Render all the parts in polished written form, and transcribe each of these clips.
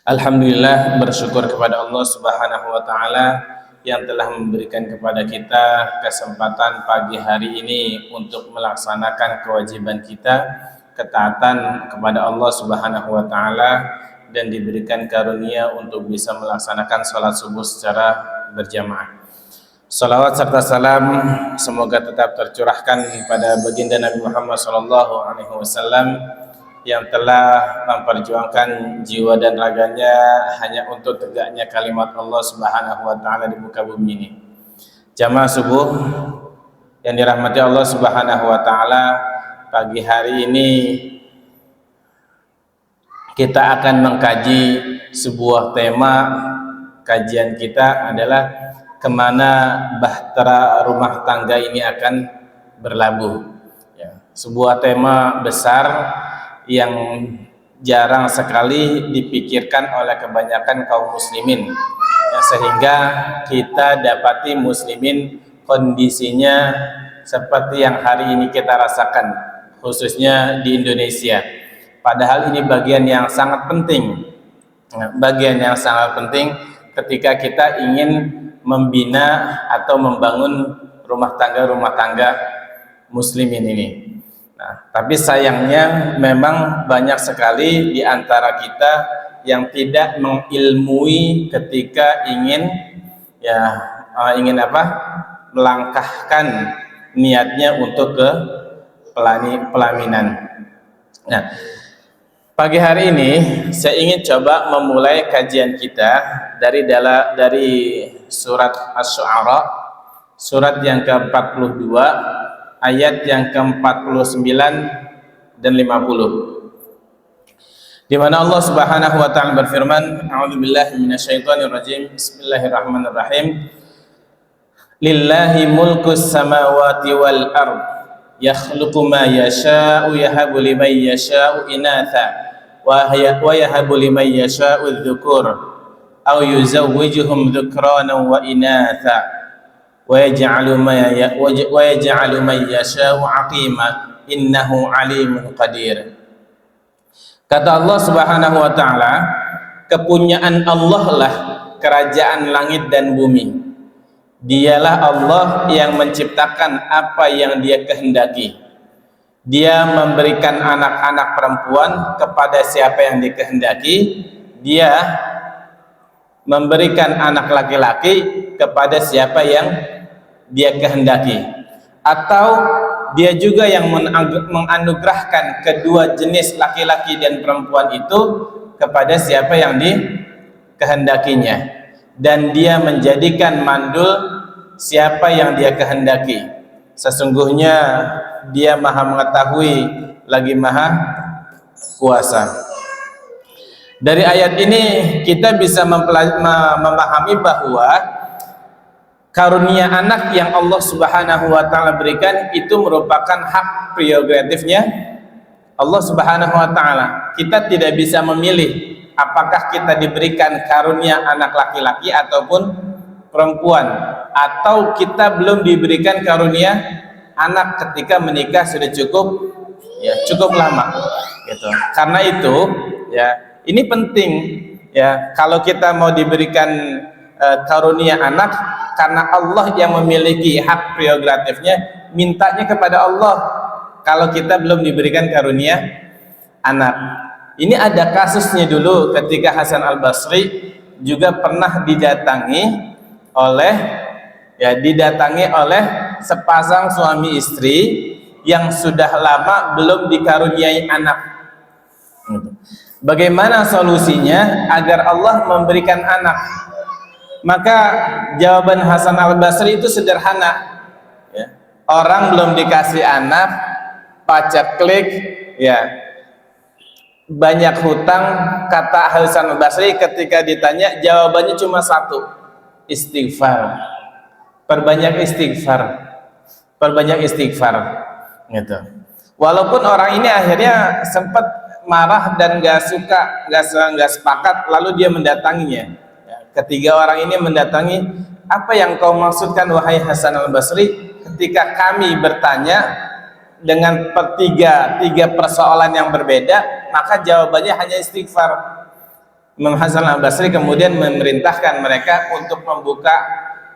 Alhamdulillah, bersyukur kepada Allah Subhanahu wa taala yang telah memberikan kepada kita kesempatan pagi hari ini untuk melaksanakan kewajiban kita, ketaatan kepada Allah Subhanahu wa taala, dan diberikan karunia untuk bisa melaksanakan salat subuh secara berjamaah. Salawat serta salam semoga tetap tercurahkan pada baginda Nabi Muhammad SAW yang telah memperjuangkan jiwa dan raganya hanya untuk tegaknya kalimat Allah Subhanahu wa taala di muka bumi ini. Jamaah subuh yang dirahmati Allah Subhanahu wa taala, pagi hari ini kita akan mengkaji sebuah tema. Kajian kita adalah kemana bahtera rumah tangga ini akan berlabuh. Sebuah tema besar yang jarang sekali dipikirkan oleh kebanyakan kaum muslimin, sehingga kita dapati muslimin kondisinya seperti yang hari ini kita rasakan, khususnya di Indonesia. Padahal ini bagian yang sangat penting, ketika kita ingin membina atau membangun rumah tangga muslimin ini. Tapi sayangnya memang banyak sekali di antara kita yang tidak mengilmui ketika ingin melangkahkan niatnya untuk ke pelaminan. Pagi hari ini saya ingin coba memulai kajian kita dari surat Asy-Syu'ara, surat yang ke-42, ayat yang ke-49 dan 50, di mana Allah Subhanahu wa taala berfirman, a'udzubillahi minasyaitonirrajim, bismillahirrahmanirrahim, lillahi mulkus samawati wal ard, yakhluqu ma yasha'u, yahabu liman yasha'u inatha wa yahabu liman yasha'u adh-dhukur aw yuzawwijuhum dhukrana wa inatha wa yaj'alu man yasha'u 'aqima innahu 'alimun qadir. Kata Allah Subhanahu wa taala, kepunyaan Allah lah kerajaan langit dan bumi. Dialah Allah yang menciptakan apa yang Dia kehendaki. Dia memberikan anak-anak perempuan kepada siapa yang dikehendaki. Dia memberikan anak laki-laki kepada siapa yang Dia kehendaki, atau Dia juga yang menganugerahkan kedua jenis laki-laki dan perempuan itu kepada siapa yang dikehendakinya, dan Dia menjadikan mandul siapa yang Dia kehendaki. Sesungguhnya Dia Maha mengetahui lagi Maha kuasa. Dari ayat ini kita bisa memahami bahwa karunia anak yang Allah Subhanahu wa taala berikan itu merupakan hak prerogatifnya Allah Subhanahu wa taala. Kita tidak bisa memilih apakah kita diberikan karunia anak laki-laki ataupun perempuan, atau kita belum diberikan karunia anak ketika menikah sudah cukup lama gitu. Karena itu ini penting kalau kita mau diberikan karunia anak, karena Allah yang memiliki hak prerogatifnya, mintanya kepada Allah kalau kita belum diberikan karunia anak. Ini ada kasusnya dulu ketika Hasan Al-Basri juga pernah didatangi oleh sepasang suami istri yang sudah lama belum dikaruniai anak. Bagaimana solusinya agar Allah memberikan anak? Maka jawaban Hasan Al-Basri itu sederhana. Orang belum dikasih anak, paceklik, banyak hutang. Kata Hasan Al-Basri ketika ditanya, jawabannya cuma satu: istighfar. Perbanyak istighfar gitu. Walaupun orang ini akhirnya sempat marah dan gak sepakat, lalu dia mendatanginya. Ketiga orang ini mendatangi, apa yang kau maksudkan wahai Hasan Al-Basri ketika kami bertanya dengan tiga persoalan yang berbeda, maka jawabannya hanya istighfar. Imam Hasan al-Basri kemudian memerintahkan mereka untuk membuka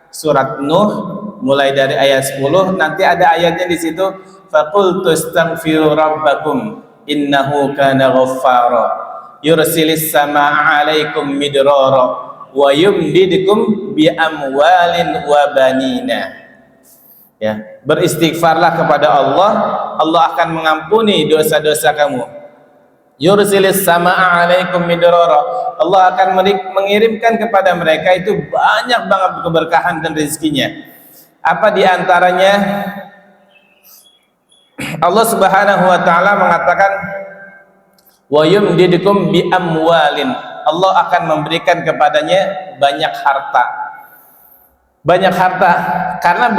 surat Nuh mulai dari ayat 10. Nanti ada ayatnya di situ, faqultu astaghfiru rabbakum innahu kana ghaffara yursilis samaa'a 'alaikum midrara wa yumdidukum bi amwalin wa banina. Ya, beristighfarlah kepada Allah, Allah akan mengampuni dosa-dosa kamu. Yursilis samaa'a 'alaikum midrara, Allah akan mengirimkan kepada mereka itu banyak banget keberkahan dan rezekinya. Apa di antaranya? Allah Subhanahu wa taala mengatakan wa yumdidukum bi amwalin, Allah akan memberikan kepadanya banyak harta. Banyak harta karena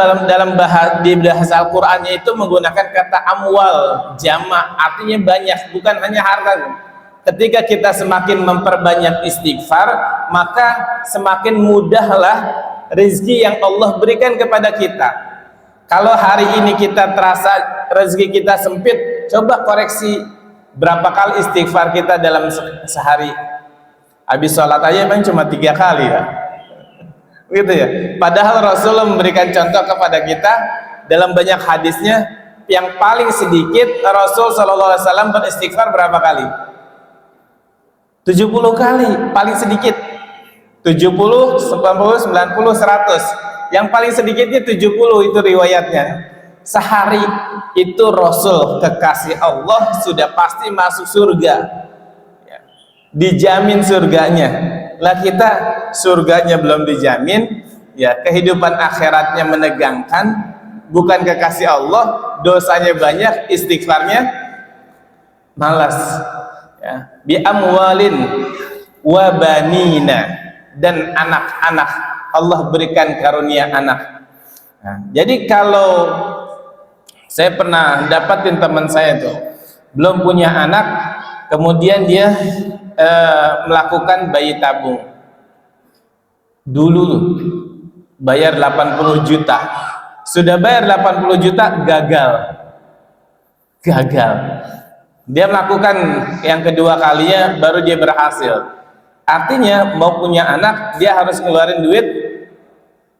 di bahasa Al-Qur'annya itu menggunakan kata amwal jamak, artinya banyak, bukan hanya harta. Ketika kita semakin memperbanyak istighfar, maka semakin mudahlah rezeki yang Allah berikan kepada kita. Kalau hari ini kita terasa rezeki kita sempit, coba koreksi berapa kali istighfar kita dalam sehari. Habis sholat aja memang cuma 3 kali ya, gitu ya. Padahal Rasulullah memberikan contoh kepada kita dalam banyak hadisnya, yang paling sedikit Rasul SAW beristighfar berapa kali? 70 kali, paling sedikit 70, 90, 90, 100. Yang paling sedikitnya 70, itu riwayatnya. Sehari itu Rasul kekasih Allah sudah pasti masuk surga ya, dijamin surganya. Lah kita surganya belum dijamin ya, kehidupan akhiratnya menegangkan, bukan kekasih Allah, dosanya banyak, istighfarnya malas ya. Bi amwalin wa banina, dan anak-anak, Allah berikan karunia anak. Nah, jadi kalau saya pernah dapatin teman saya tuh belum punya anak, kemudian dia melakukan bayi tabung. Dulu bayar 80 juta, sudah bayar 80 juta gagal. Dia melakukan yang kedua kalinya baru dia berhasil. Artinya mau punya anak dia harus ngeluarin duit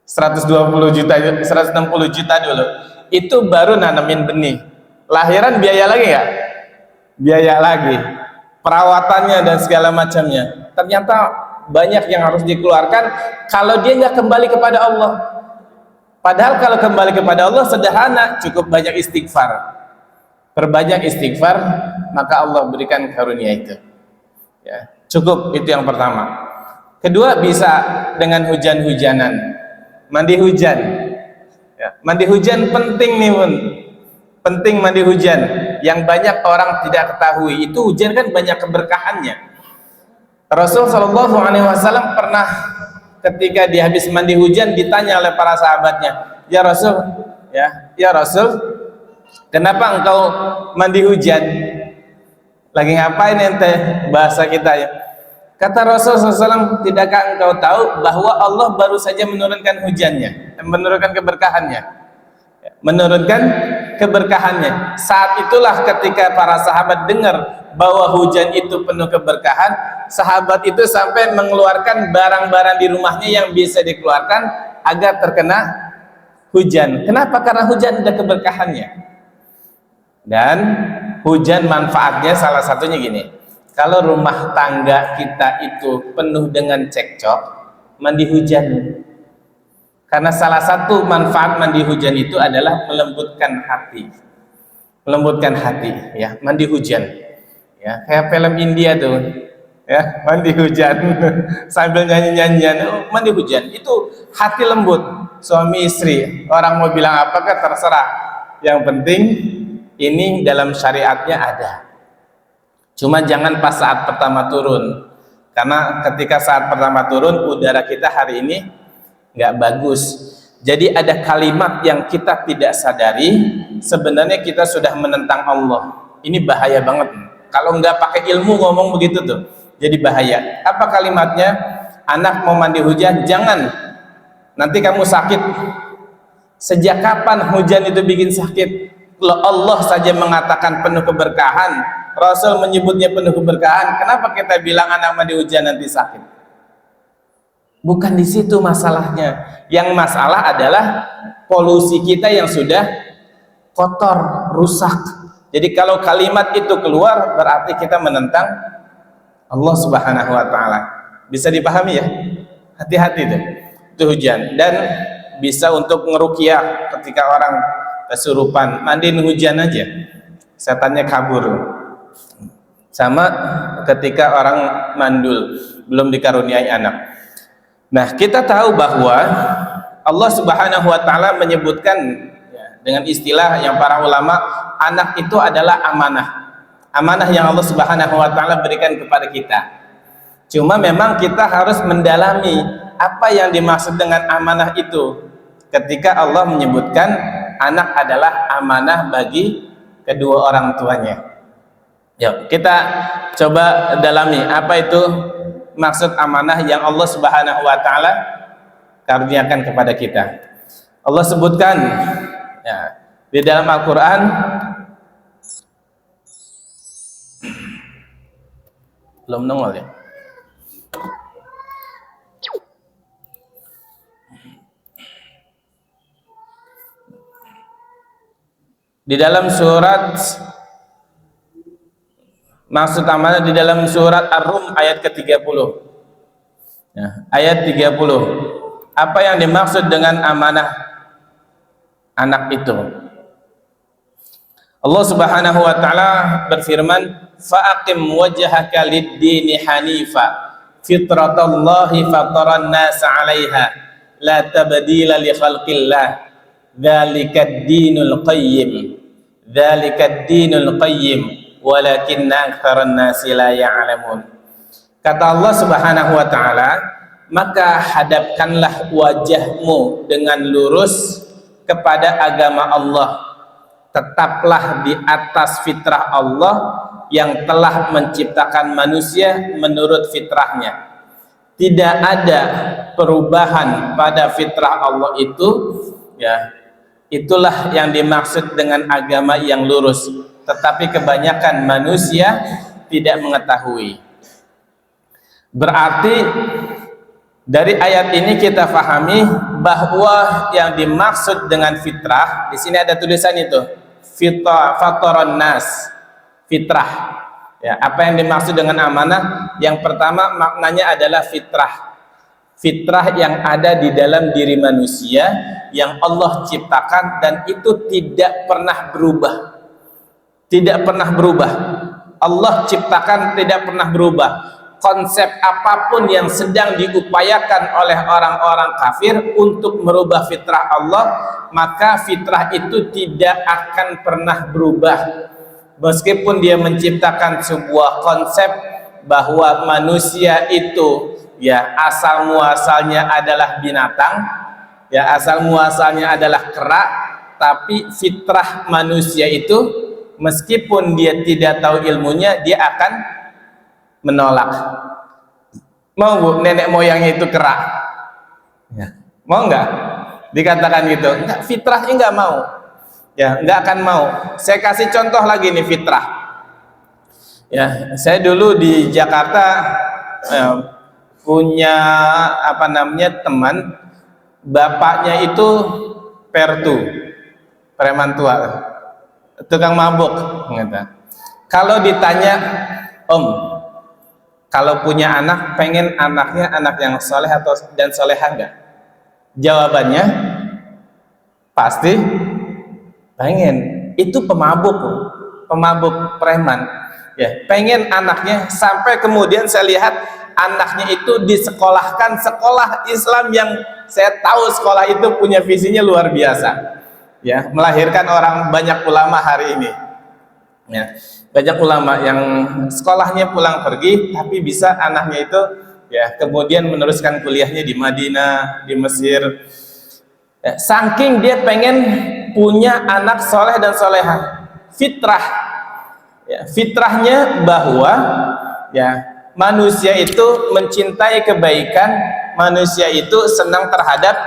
120 juta, 160 juta dulu. Itu baru nanamin benih. Lahiran biaya lagi nggak? Biaya lagi. Perawatannya dan segala macamnya. Ternyata banyak yang harus dikeluarkan kalau dia nggak kembali kepada Allah. Padahal kalau kembali kepada Allah sederhana, cukup banyak istighfar. Perbanyak istighfar, maka Allah berikan karunia itu. Ya, cukup, itu yang pertama. Kedua, bisa dengan hujan-hujanan, mandi hujan ya, mandi hujan penting nih Bun, penting mandi hujan, yang banyak orang tidak ketahui. Itu hujan kan banyak keberkahannya. Rasul SAW pernah ketika dia habis mandi hujan ditanya oleh para sahabatnya, ya Rasul, kenapa engkau mandi hujan? Lagi ngapain ente? Bahasa kita ya. Kata Rasulullah SAW, tidakkah engkau tahu bahwa Allah baru saja menurunkan hujannya, menurunkan keberkahannya, menurunkan keberkahannya. Saat itulah ketika para sahabat dengar bahwa hujan itu penuh keberkahan, sahabat itu sampai mengeluarkan barang-barang di rumahnya yang bisa dikeluarkan agar terkena hujan. Kenapa? Karena hujan ada keberkahannya. Dan hujan manfaatnya salah satunya gini, kalau rumah tangga kita itu penuh dengan cekcok, mandi hujan. Karena salah satu manfaat mandi hujan itu adalah melembutkan hati. Melembutkan hati ya, mandi hujan. Ya, kayak film India tuh. Ya, mandi hujan sambil nyanyi-nyanyian, mandi hujan. Itu hati lembut. Suami istri, orang mau bilang apa kan terserah. Yang penting ini dalam syariatnya ada. Cuma jangan pas saat pertama turun, karena ketika saat pertama turun udara kita hari ini nggak bagus. Jadi ada kalimat yang kita tidak sadari, sebenarnya kita sudah menentang Allah. Ini bahaya banget. Kalau nggak pakai ilmu ngomong begitu tuh, jadi bahaya. Apa kalimatnya? Anak mau mandi hujan, jangan. Nanti kamu sakit. Sejak kapan hujan itu bikin sakit? Kalau Allah saja mengatakan penuh keberkahan, Rasul menyebutnya penuh keberkahan. Kenapa kita bilang anak mandi hujan nanti sakit? Bukan di situ masalahnya. Yang masalah adalah polusi kita yang sudah kotor, rusak. Jadi kalau kalimat itu keluar berarti kita menentang Allah Subhanahu wa taala. Bisa dipahami ya? Hati-hati tuh. Itu hujan, dan bisa untuk ngeruqyah ketika orang kesurupan, mandiin hujan aja. Setannya kabur. Sama ketika orang mandul, belum dikaruniai anak. Nah, kita tahu bahwa Allah Subhanahu wa taala menyebutkan ya, dengan istilah yang para ulama, anak itu adalah amanah. Amanah yang Allah Subhanahu wa taala berikan kepada kita. Cuma memang kita harus mendalami apa yang dimaksud dengan amanah itu. Ketika Allah menyebutkan anak adalah amanah bagi kedua orang tuanya. Yuk, kita coba dalami apa itu maksud amanah yang Allah Subhanahu wa taala karuniakan kepada kita. Allah sebutkan ya, di dalam Al-Qur'an belum nongol ya. Di dalam surat, maksud amanah di dalam surat Ar-Rum ayat ke-30 ya, ayat 30. Apa yang dimaksud dengan amanah anak itu? Allah Subhanahu wa taala berfirman, fa'aqim wajhaka lid-dini hanifa fitratallahi fataran nas 'alaiha la tabdila li khalqillah dzalikad dinul qayyim walakinna aktsaran nasi la ya'lamun. Kata Allah Subhanahu wa taala, maka hadapkanlah wajahmu dengan lurus kepada agama Allah, tetaplah di atas fitrah Allah yang telah menciptakan manusia menurut fitrahnya. Tidak ada perubahan pada fitrah Allah itu ya. Itulah yang dimaksud dengan agama yang lurus, tetapi kebanyakan manusia tidak mengetahui. Berarti dari ayat ini kita fahami bahwa yang dimaksud dengan fitrah, di sini ada tulisan itu, fataron nas, fitrah. Ya, apa yang dimaksud dengan amanah? Yang pertama maknanya adalah fitrah. Fitrah yang ada di dalam diri manusia yang Allah ciptakan dan itu tidak pernah berubah. Tidak pernah berubah. Allah ciptakan tidak pernah berubah. Konsep apapun yang sedang diupayakan oleh orang-orang kafir untuk merubah fitrah Allah, maka fitrah itu tidak akan pernah berubah. Meskipun dia menciptakan sebuah konsep bahwa manusia itu ya asal muasalnya adalah binatang, ya asal muasalnya adalah kera, tapi fitrah manusia itu meskipun dia tidak tahu ilmunya, dia akan menolak. Mau bu, nenek moyangnya itu kera ya. Mau nggak dikatakan gitu? Enggak, fitrahnya nggak mau ya, nggak akan mau. Saya kasih contoh lagi nih fitrah ya. Saya dulu di Jakarta punya apa namanya teman, bapaknya itu pertu, preman tua, tukang mabuk. Kalau ditanya, om, kalau punya anak, pengen anaknya anak yang soleh atau dan solehah enggak? Jawabannya pasti pengen. Itu pemabuk, pemabuk preman. Ya, pengen anaknya, sampai kemudian saya lihat anaknya itu disekolahkan sekolah Islam yang saya tahu sekolah itu punya visinya luar biasa ya, melahirkan orang banyak ulama hari ini ya, banyak ulama yang sekolahnya pulang pergi tapi bisa anaknya itu ya kemudian meneruskan kuliahnya di Madinah, di Mesir ya, saking dia pengen punya anak soleh dan solehah. Fitrah ya, fitrahnya bahwa ya manusia itu mencintai kebaikan, manusia itu senang terhadap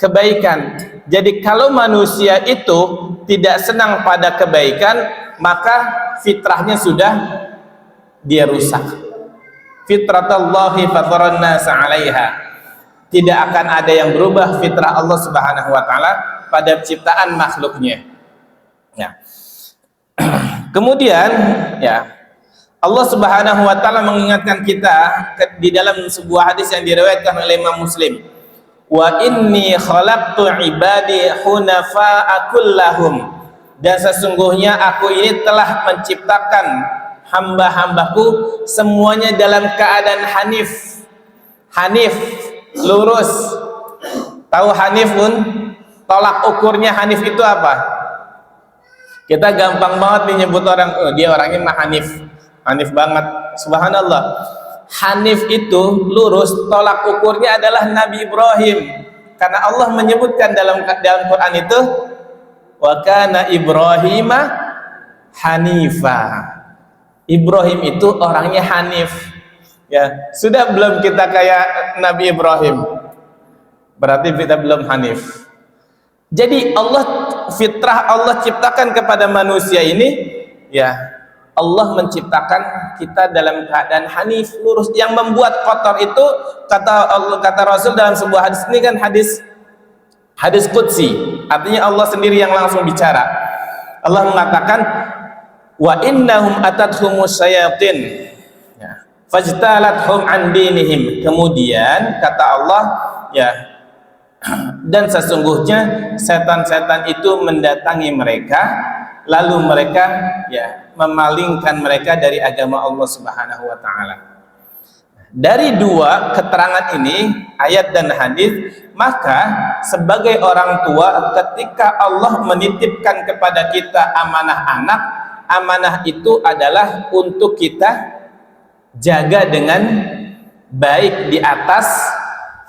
kebaikan. Jadi kalau manusia itu tidak senang pada kebaikan, maka fitrahnya sudah dia rusak. Fitratallahi fataran nas 'alaiha. Tidak akan ada yang berubah fitrah Allah Subhanahu wa taala pada ciptaan makhluknya. Ya. Kemudian ya, Allah Subhanahu wa taala mengingatkan kita di dalam sebuah hadis yang diriwayatkan oleh Imam Muslim. Wa inni khalaqtu ibadi hunafa'a kullahum. Dan sesungguhnya aku ini telah menciptakan hamba-hambaku semuanya dalam keadaan hanif. Hanif, lurus. Tahu hanif pun? Tolak ukurnya hanif itu apa? Kita gampang banget menyebut orang, oh, dia orangnya mah hanif. Hanif banget. Subhanallah. Hanif itu lurus, tolak ukurnya adalah Nabi Ibrahim. Karena Allah menyebutkan dalam Quran itu, wa kana Ibrahima hanifa. Ibrahim itu orangnya hanif. Ya, sudah belum kita kayak Nabi Ibrahim? Berarti kita belum hanif. Jadi Allah, fitrah Allah ciptakan kepada manusia ini, ya, Allah menciptakan kita dalam keadaan hanif, lurus. Yang membuat kotor itu, kata Rasul dalam sebuah hadis, ini kan hadis qudsi, artinya Allah sendiri yang langsung bicara. Allah mengatakan, wa innahum atadhumus syayatin fajtalathum an dinihim. Kemudian kata Allah, ya, dan sesungguhnya setan-setan itu mendatangi mereka, lalu mereka ya memalingkan mereka dari agama Allah Subhanahu wa taala. Dari dua keterangan ini, ayat dan hadis, maka sebagai orang tua, ketika Allah menitipkan kepada kita amanah anak, amanah itu adalah untuk kita jaga dengan baik di atas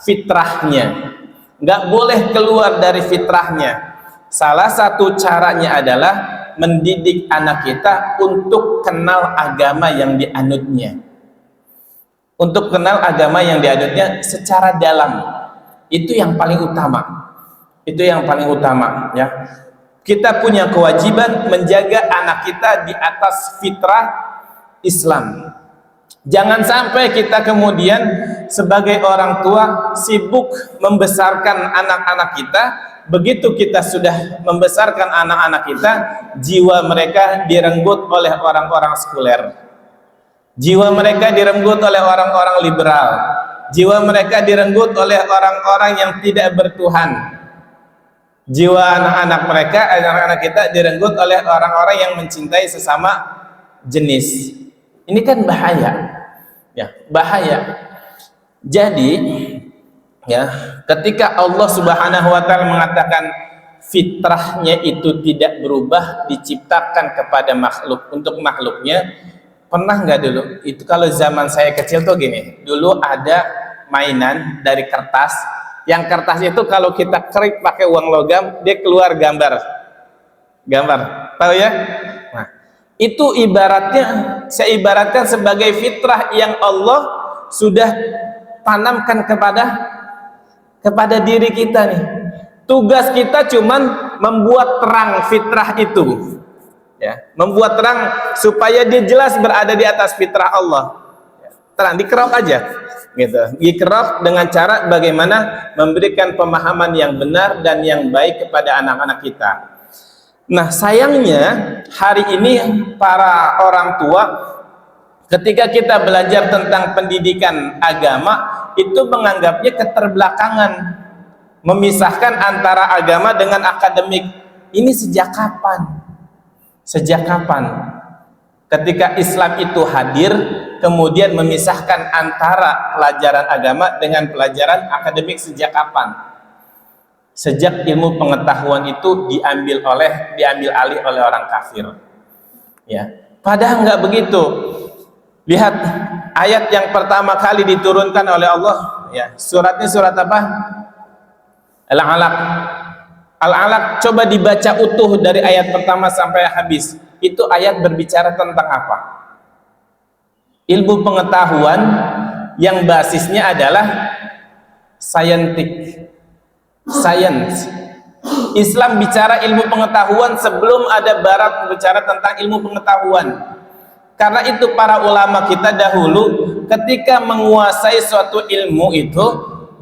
fitrahnya. Nggak boleh keluar dari fitrahnya. Salah satu caranya adalah mendidik anak kita untuk kenal agama yang dianutnya. Untuk kenal agama yang dianutnya secara dalam. Itu yang paling utama. Itu yang paling utama, ya. Kita punya kewajiban menjaga anak kita di atas fitrah Islam. Jangan sampai kita kemudian sebagai orang tua sibuk membesarkan anak-anak kita. Begitu kita sudah membesarkan anak-anak kita, jiwa mereka direnggut oleh orang-orang sekuler. Jiwa mereka direnggut oleh orang-orang liberal. Jiwa mereka direnggut oleh orang-orang yang tidak bertuhan. Jiwa anak-anak mereka, anak-anak kita direnggut oleh orang-orang yang mencintai sesama jenis. Ini kan bahaya, ya, bahaya. Jadi, ya, ketika Allah Subhanahu wa taala mengatakan fitrahnya itu tidak berubah, diciptakan kepada makhluk untuk makhluknya, pernah nggak dulu? Itu kalau zaman saya kecil tuh gini, dulu ada mainan dari kertas, yang kertas itu kalau kita kerik pakai uang logam, dia keluar gambar, tahu ya? Nah, itu ibaratnya, saya ibaratkan sebagai fitrah yang Allah sudah tanamkan kepada diri kita nih. Tugas kita cuman membuat terang fitrah itu, ya, membuat terang supaya dia jelas berada di atas fitrah Allah. Terang, dikerok aja, gitu. Dikerok dengan cara bagaimana memberikan pemahaman yang benar dan yang baik kepada anak-anak kita. Nah, sayangnya hari ini para orang tua, ketika kita belajar tentang pendidikan agama, itu menganggapnya keterbelakangan, memisahkan antara agama dengan akademik. Ini sejak kapan? Sejak kapan? Ketika Islam itu hadir, kemudian memisahkan antara pelajaran agama dengan pelajaran akademik sejak kapan? Sejak ilmu pengetahuan itu diambil alih oleh orang kafir. Ya, padahal nggak begitu. Lihat ayat yang pertama kali diturunkan oleh Allah, ya, suratnya surat apa? Al-Alaq. Al-Alaq, coba dibaca utuh dari ayat pertama sampai habis. Itu ayat berbicara tentang apa? Ilmu pengetahuan yang basisnya adalah science. Islam bicara ilmu pengetahuan sebelum ada Barat bicara tentang ilmu pengetahuan. Karena itu para ulama kita dahulu ketika menguasai suatu ilmu itu,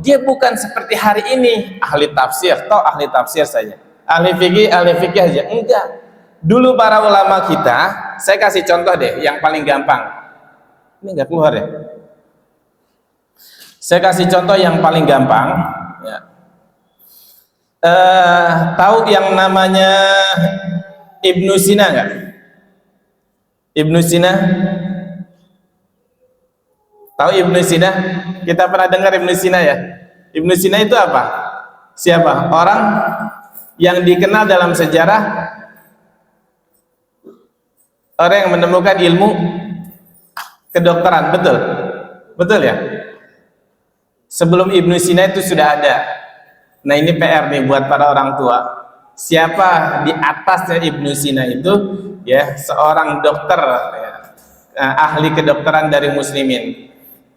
dia bukan seperti hari ini ahli tafsir, ahli tafsir saja, ahli fikih aja, enggak. Dulu para ulama kita, saya kasih contoh deh yang paling gampang. Ini enggak keluar ya. Saya kasih contoh yang paling gampang ya. Tahu yang namanya Ibnu Sina enggak? Ibnu Sina? Tahu Ibnu Sina? Kita pernah dengar Ibnu Sina ya? Ibnu Sina itu apa? Siapa? Orang yang dikenal dalam sejarah, orang yang menemukan ilmu kedokteran, betul? Betul ya? Sebelum Ibnu Sina itu sudah ada. Nah ini PR nih buat para orang tua. Siapa di atasnya Ibnu Sina itu? Ya, seorang dokter ya, ahli kedokteran dari muslimin.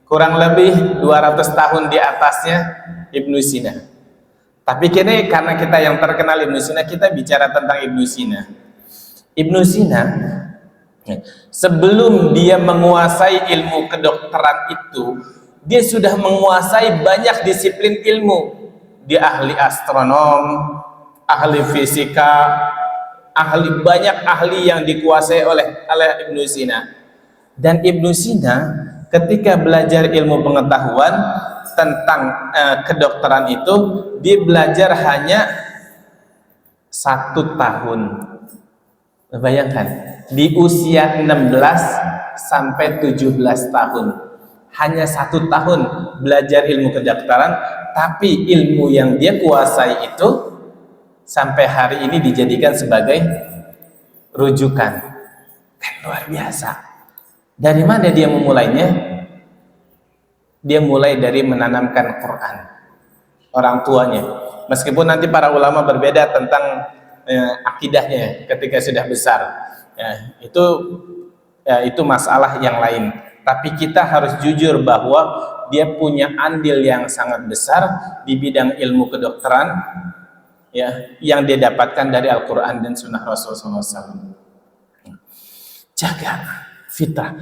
Kurang lebih 200 tahun di atasnya Ibnu Sina. Tapi kini karena kita yang terkenal Ibnu Sina, kita bicara tentang Ibnu Sina. Ibnu Sina sebelum dia menguasai ilmu kedokteran itu, dia sudah menguasai banyak disiplin ilmu. Dia ahli astronom, ahli fisika, banyak ahli yang dikuasai oleh Ibnu Sina. Dan Ibnu Sina ketika belajar ilmu pengetahuan tentang kedokteran itu, dia belajar hanya 1 tahun. Bayangkan, di usia 16 sampai 17 tahun, hanya 1 tahun belajar ilmu kedokteran, tapi ilmu yang dia kuasai itu sampai hari ini dijadikan sebagai rujukan. Kan luar biasa. Dari mana dia memulainya? Dia mulai dari menanamkan Quran. Orang tuanya. Meskipun nanti para ulama berbeda tentang akidahnya ketika sudah besar. Itu masalah yang lain. Tapi kita harus jujur bahwa dia punya andil yang sangat besar di bidang ilmu kedokteran, ya, yang dia dapatkan dari Al-Quran dan Sunnah Rasulullah SAW. Jaga fitrah.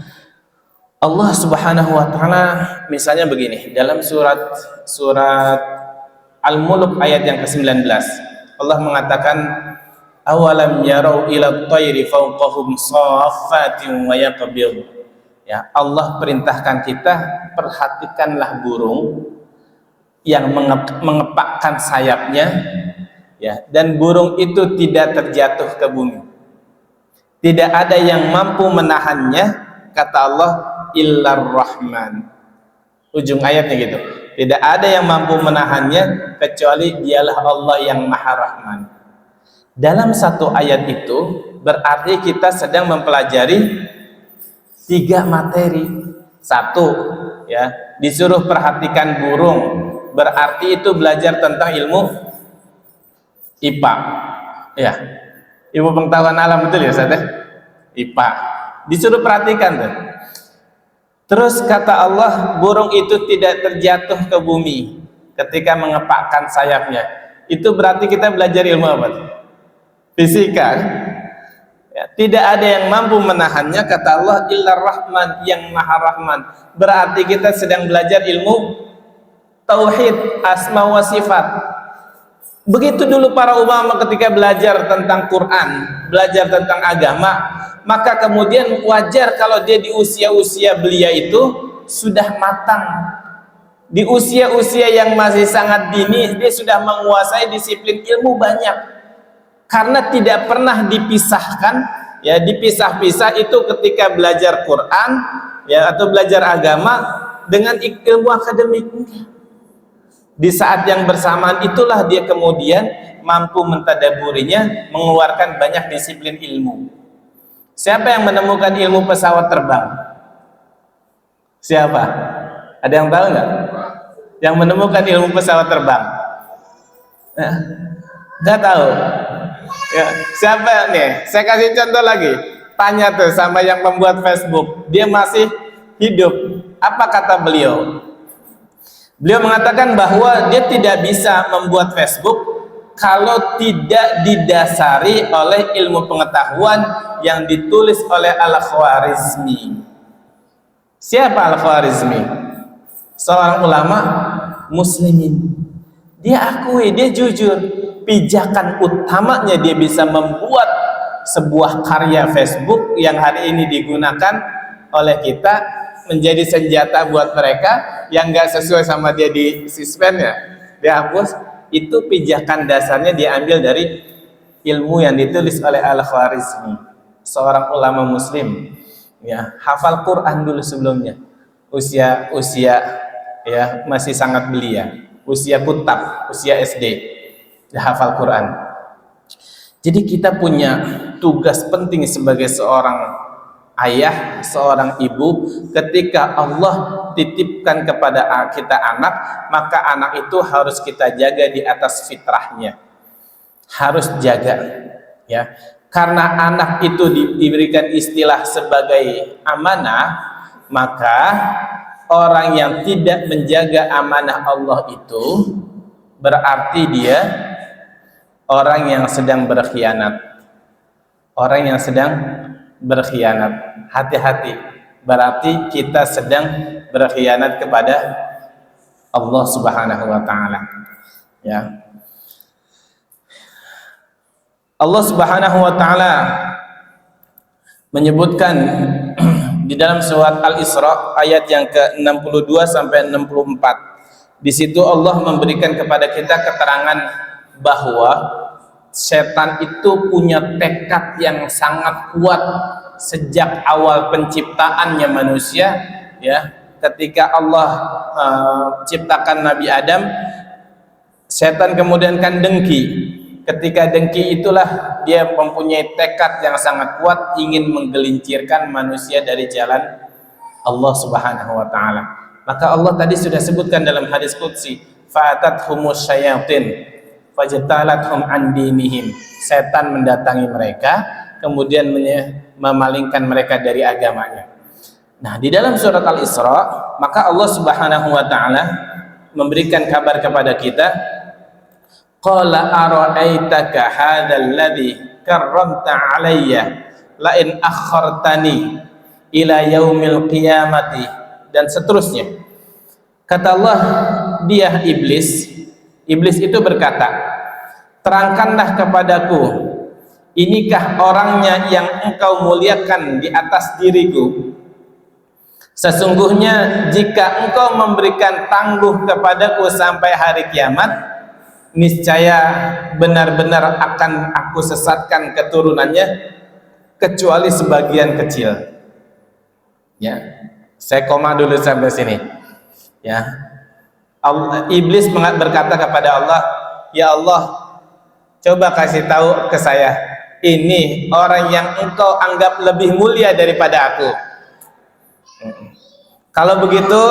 Allah Subhanahu Wa Taala misalnya begini dalam surat Al-Mulk ayat yang ke-19, Allah mengatakan, awalam yarau ila tayri fawqahum saffatin wa yaqbid. Ya, Allah perintahkan kita, perhatikanlah burung yang mengepakkan sayapnya, ya, dan burung itu tidak terjatuh ke bumi. Tidak ada yang mampu menahannya, kata Allah, illar rahman. Ujung ayatnya gitu. Tidak ada yang mampu menahannya kecuali dialah Allah yang Maha Rahman. Dalam satu ayat itu berarti kita sedang mempelajari 3 materi. 1, ya, disuruh perhatikan burung, berarti itu belajar tentang ilmu IPA, ya, ilmu pengetahuan alam, betul ya Ustaz? IPA. Disuruh perhatikan tuh. Terus kata Allah, burung itu tidak terjatuh ke bumi ketika mengepakkan sayapnya. Itu berarti kita belajar ilmu apa? Fisika. Ya, tidak ada yang mampu menahannya, kata Allah, illar rahman, yang Maha Rahman. Berarti kita sedang belajar ilmu tauhid, asma wa sifat. Begitu dulu para ulama ketika belajar tentang Quran, belajar tentang agama, maka kemudian wajar kalau dia di usia-usia belia itu sudah matang. Di usia-usia yang masih sangat dini, dia sudah menguasai disiplin ilmu banyak. Karena tidak pernah dipisahkan, ya, dipisah-pisah itu ketika belajar Quran, ya, atau belajar agama dengan ilmu akademik. Di saat yang bersamaan itulah dia kemudian mampu mentadaburinya, mengeluarkan banyak disiplin ilmu. Siapa yang menemukan ilmu pesawat terbang? Siapa? Ada yang tahu nggak? Yang menemukan ilmu pesawat terbang? Nggak tahu. Ya, siapa nih? Saya kasih contoh lagi. Tanya tuh sama yang membuat Facebook. Dia masih hidup. Apa kata beliau? Beliau mengatakan bahwa dia tidak bisa membuat Facebook kalau tidak didasari oleh ilmu pengetahuan yang ditulis oleh Al-Khwarizmi. Siapa Al-Khwarizmi? Seorang ulama muslimin. Dia akui, dia jujur, pijakan utamanya dia bisa membuat sebuah karya Facebook yang hari ini digunakan oleh kita menjadi senjata buat mereka yang nggak sesuai sama dia di suspend ya, dihapus. Itu pijakan dasarnya diambil dari ilmu yang ditulis oleh Al-Khwarizmi, seorang ulama muslim ya, hafal Quran dulu sebelumnya, usia ya masih sangat belia, usia kutab, usia SD, hafal Quran. Jadi kita punya tugas penting sebagai seorang ayah, seorang ibu. Ketika Allah titipkan kepada kita anak, maka anak itu harus kita jaga di atas fitrahnya, harus jaga ya. Karena anak itu diberikan istilah sebagai amanah, maka orang yang tidak menjaga amanah Allah itu berarti dia orang yang sedang berkhianat. Orang yang sedang berkhianat. Hati-hati, berarti kita sedang berkhianat kepada Allah Subhanahu wa taala. Ya. Allah Subhanahu wa taala menyebutkan di dalam surat Al-Isra ayat yang ke-62 sampai 64. Di situ Allah memberikan kepada kita keterangan bahwa setan itu punya tekad yang sangat kuat sejak awal penciptaannya manusia ya. Ketika Allah ciptakan Nabi Adam, setan kemudian kan dengki. Ketika dengki itulah dia mempunyai tekad yang sangat kuat ingin menggelincirkan manusia dari jalan Allah Subhanahu wa taala. Maka Allah tadi sudah sebutkan dalam hadis qudsi, fa'atathumus syayatin fajtalathum an dinihim. Setan mendatangi mereka kemudian memalingkan mereka dari agamanya. Nah, di dalam surat Al-Isra, maka Allah Subhanahu wa taala memberikan kabar kepada kita, qala ara'aitaka hadzal ladzi karramta 'alayya la in akhartani ila yaumil qiyamati, dan seterusnya. Kata Allah, dia iblis itu berkata, terangkanlah kepadaku, inikah orangnya yang engkau muliakan di atas diriku? Sesungguhnya jika engkau memberikan tangguh kepadaku sampai hari kiamat, niscaya benar-benar akan aku sesatkan keturunannya kecuali sebagian kecil. Ya, saya koma dulu sampai sini. Ya, iblis berkata kepada Allah, ya Allah, coba kasih tahu ke saya, ini orang yang engkau anggap lebih mulia daripada aku. Kalau begitu,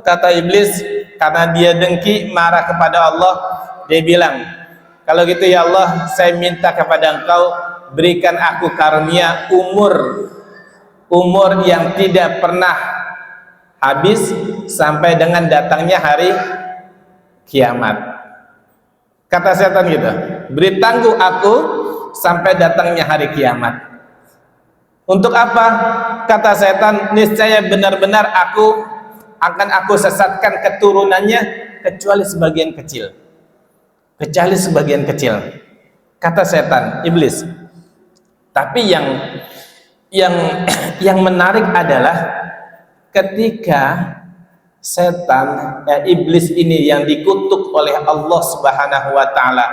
kata iblis, karena dia dengki marah kepada Allah, dia bilang, kalau gitu ya Allah, saya minta kepada engkau berikan aku karunia umur yang tidak pernah habis sampai dengan datangnya hari kiamat. Kata setan gitu, beri tangguh aku sampai datangnya hari kiamat. Untuk apa? Kata setan, niscaya benar-benar akan aku sesatkan keturunannya kecuali sebagian kecil. Kecuali sebagian kecil, kata setan, iblis. Tapi yang menarik adalah ketika setan, iblis ini yang dikutuk oleh Allah Subhanahu wa taala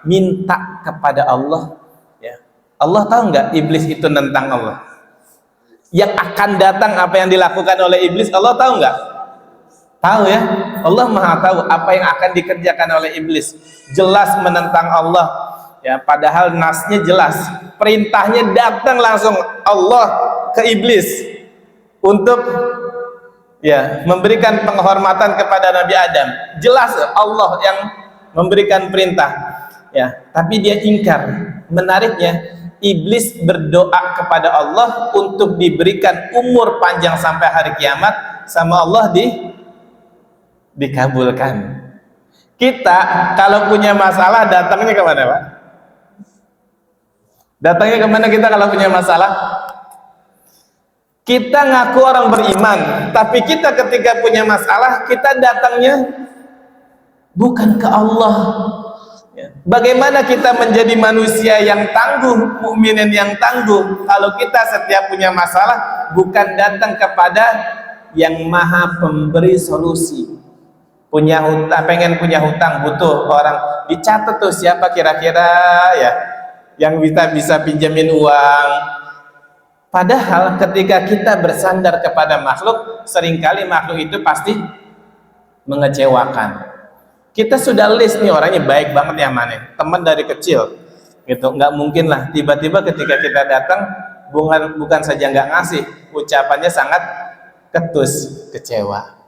minta kepada Allah, ya. Allah tahu nggak iblis itu nentang Allah? Yang akan datang apa yang dilakukan oleh iblis, Allah tahu nggak? Tahu ya, Allah Maha tahu apa yang akan dikerjakan oleh iblis. Jelas menentang Allah ya, padahal nasnya jelas, perintahnya datang langsung Allah ke iblis untuk ya memberikan penghormatan kepada Nabi Adam. Jelas Allah yang memberikan perintah ya, tapi dia ingkar. Menariknya, iblis berdoa kepada Allah untuk diberikan umur panjang sampai hari kiamat, sama Allah dikabulkan. Kita kalau punya masalah datangnya kemana, Pak? Datangnya kemana kita kalau punya masalah? Kita ngaku orang beriman, tapi kita ketika punya masalah, kita datangnya bukan ke Allah. Bagaimana kita menjadi manusia yang tangguh, mukminin yang tangguh, kalau kita setiap punya masalah bukan datang kepada yang maha pemberi solusi. Punya hutang, pengen punya hutang, butuh orang, dicatat tuh siapa kira-kira ya yang bisa pinjamin uang. Padahal ketika kita bersandar kepada makhluk, seringkali makhluk itu pasti mengecewakan. Kita sudah list nih orangnya baik banget ya, mana teman dari kecil gitu, nggak mungkin lah tiba-tiba ketika kita datang bukan saja nggak ngasih, ucapannya sangat ketus, kecewa.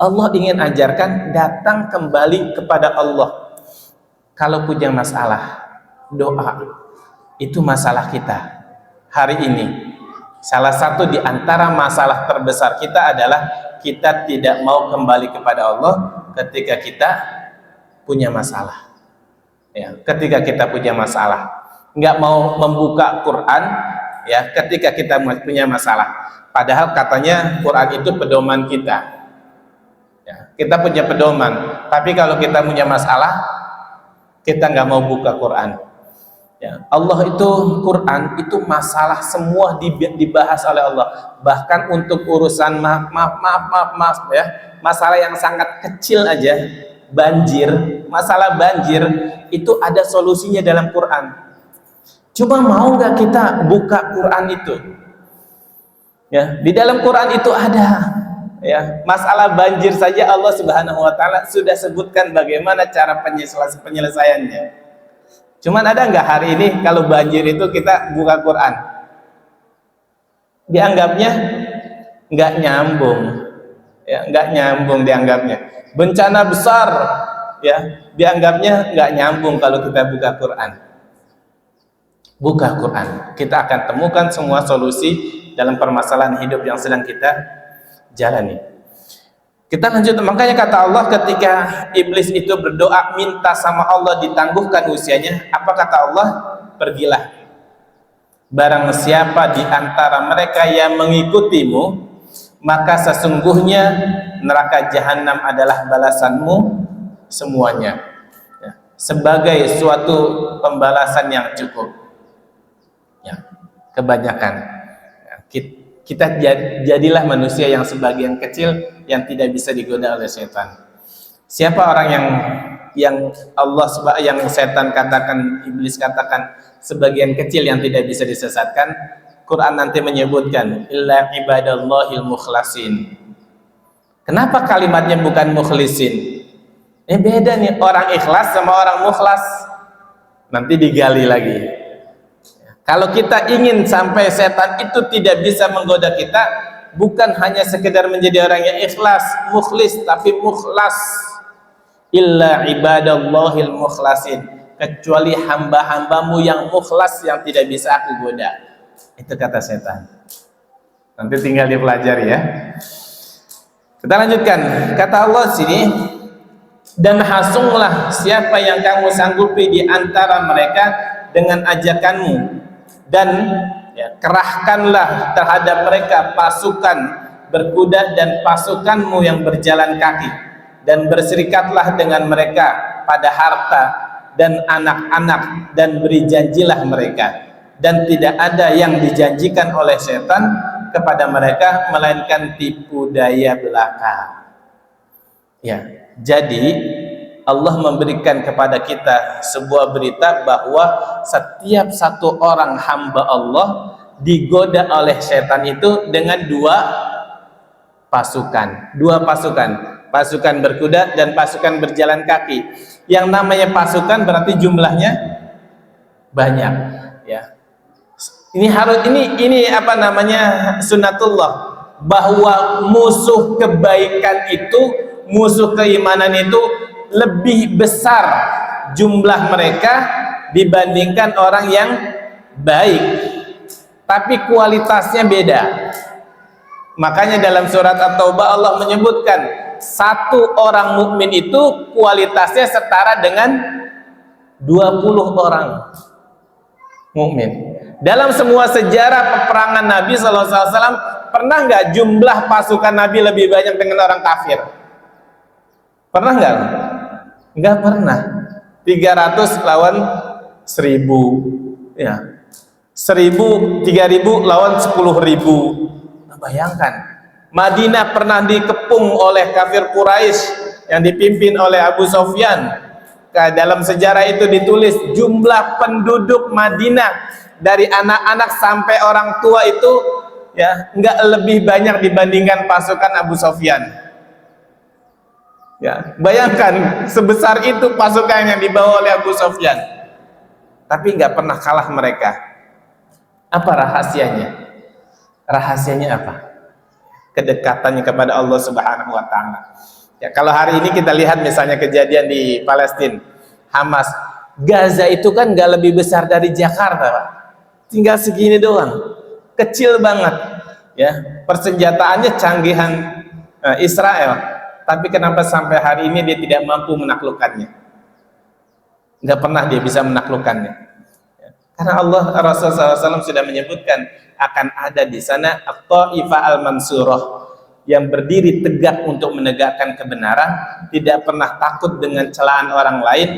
Allah ingin ajarkan datang kembali kepada Allah. Kalau punya masalah, doa itu masalah kita hari ini. Salah satu di antara masalah terbesar kita adalah kita tidak mau kembali kepada Allah ketika kita punya masalah. Ya, ketika kita punya masalah, nggak mau membuka Quran, ya, ketika kita punya masalah. Padahal katanya Quran itu pedoman kita. Ya, kita punya pedoman, tapi kalau kita punya masalah, kita nggak mau buka Quran. Ya, Allah itu Quran itu masalah semua dibahas oleh Allah. Bahkan untuk urusan maaf ya, masalah yang sangat kecil aja, banjir, masalah banjir itu ada solusinya dalam Quran. Cuma mau nggak kita buka Quran itu? Ya, di dalam Quran itu ada. Ya, masalah banjir saja Allah Subhanahu wa taala sudah sebutkan bagaimana cara penyelesaiannya. Cuman ada nggak hari ini kalau banjir itu kita buka Quran? Dianggapnya nggak nyambung. Ya, nggak nyambung dianggapnya. Bencana besar, ya, dianggapnya nggak nyambung kalau kita buka Quran. Buka Quran, kita akan temukan semua solusi dalam permasalahan hidup yang sedang kita jalani. Kita lanjut, makanya kata Allah ketika iblis itu berdoa minta sama Allah ditangguhkan usianya, apa kata Allah? Pergilah. Barang siapa di antara mereka yang mengikutimu, maka sesungguhnya neraka jahanam adalah balasanmu semuanya. Ya, sebagai suatu pembalasan yang cukup. Ya, kebanyakan. Kita jadilah manusia yang sebagian kecil yang tidak bisa digoda oleh setan. Siapa orang yang setan katakan, iblis katakan sebagian kecil yang tidak bisa disesatkan? Quran nanti menyebutkan illa ibadallahil mukhlasin. Kenapa kalimatnya bukan mukhlisin? Beda nih, orang ikhlas sama orang mukhlas. Nanti digali lagi. Kalau kita ingin sampai setan itu tidak bisa menggoda kita, bukan hanya sekedar menjadi orang yang ikhlas, mukhlis, tapi mukhlas. Illa ibadallahil mukhlasin, kecuali hamba-hambamu yang mukhlas yang tidak bisa aku goda. Itu kata setan. Nanti tinggal dipelajari ya. Kita lanjutkan. Kata Allah sini, dan hasunglah siapa yang kamu sanggupi di antara mereka dengan ajakanmu, dan ya, kerahkanlah terhadap mereka pasukan berkuda dan pasukanmu yang berjalan kaki, dan berserikatlah dengan mereka pada harta dan anak-anak, dan beri janjilah mereka, dan tidak ada yang dijanjikan oleh setan kepada mereka melainkan tipu daya belaka. Ya, jadi Allah memberikan kepada kita sebuah berita bahwa setiap satu orang hamba Allah digoda oleh setan itu dengan dua pasukan, pasukan berkuda dan pasukan berjalan kaki. Yang namanya pasukan berarti jumlahnya banyak, ya. Ini apa namanya, sunnatullah, bahwa musuh kebaikan itu, musuh keimanan itu lebih besar jumlah mereka dibandingkan orang yang baik, tapi kualitasnya beda. Makanya dalam surat At-Taubah Allah menyebutkan satu orang mukmin itu kualitasnya setara dengan 20 orang mukmin. Dalam semua sejarah peperangan Nabi SAW, pernah nggak jumlah pasukan Nabi lebih banyak dengan orang kafir? Pernah nggak? Nggak pernah. 300 lawan 1000, ya. 1000, 3000 lawan 10.000. Nah, bayangkan, Madinah pernah dikepung oleh kafir Quraisy yang dipimpin oleh Abu Sufyan. Dalam sejarah itu ditulis jumlah penduduk Madinah dari anak-anak sampai orang tua itu ya nggak lebih banyak dibandingkan pasukan Abu Sufyan. Ya, bayangkan sebesar itu pasukan yang dibawa oleh Abu Sufyan, tapi nggak pernah kalah mereka. Apa rahasianya? Rahasianya apa? Kedekatannya kepada Allah Subhanahu wa Ta'ala. Ya, kalau hari ini kita lihat misalnya kejadian di Palestina, Hamas, Gaza itu kan nggak lebih besar dari Jakarta, Pak. Tinggal segini doang, kecil banget. Ya, persenjataannya canggihan Israel. Tapi kenapa sampai hari ini dia tidak mampu menaklukkannya? Nggak pernah dia bisa menaklukkannya. Ya. Karena Allah Rasulullah SAW sudah menyebutkan akan ada di sana At-Ta'ifah Al-Mansurah yang berdiri tegak untuk menegakkan kebenaran, tidak pernah takut dengan celaan orang lain.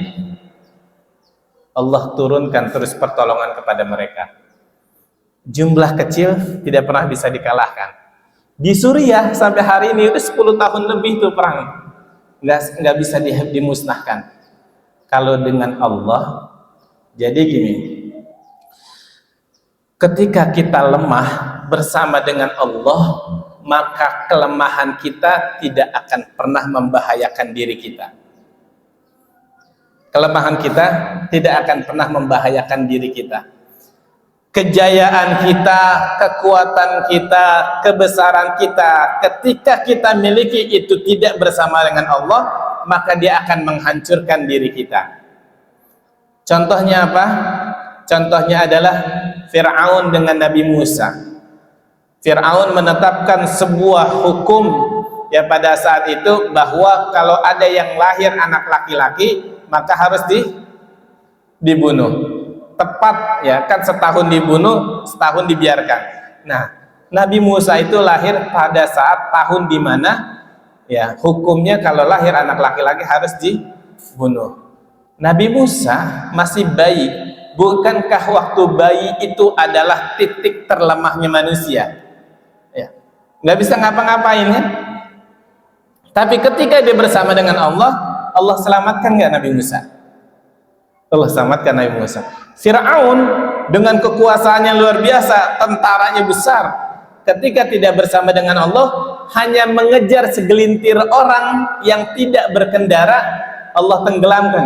Allah turunkan terus pertolongan kepada mereka. Jumlah kecil tidak pernah bisa dikalahkan. Di Suriah sampai hari ini udah 10 tahun lebih tuh perang, nggak bisa dimusnahkan. Kalau dengan Allah, jadi gini, ketika kita lemah bersama dengan Allah, maka kelemahan kita tidak akan pernah membahayakan diri kita. Kelemahan kita tidak akan pernah membahayakan diri kita. Kejayaan kita, kekuatan kita, kebesaran kita, ketika kita miliki itu tidak bersama dengan Allah, maka dia akan menghancurkan diri kita. Contohnya apa? Contohnya adalah Fir'aun dengan Nabi Musa. Fir'aun menetapkan sebuah hukum ya pada saat itu, bahwa kalau ada yang lahir anak laki-laki maka harus dibunuh. Tepat ya kan, setahun dibunuh, setahun dibiarkan. Nah, Nabi Musa itu lahir pada saat tahun di mana ya hukumnya kalau lahir anak laki-laki harus dibunuh. Nabi Musa masih bayi. Bukankah waktu bayi itu adalah titik terlemahnya manusia? Ya, nggak bisa ngapa-ngapain ya. Tapi ketika dia bersama dengan Allah, Allah selamatkan nggak Nabi Musa? Allah selamatkan Nabi Musa. Fir'aun dengan kekuasaannya luar biasa, tentaranya besar, ketika tidak bersama dengan Allah, hanya mengejar segelintir orang yang tidak berkendara, Allah tenggelamkan.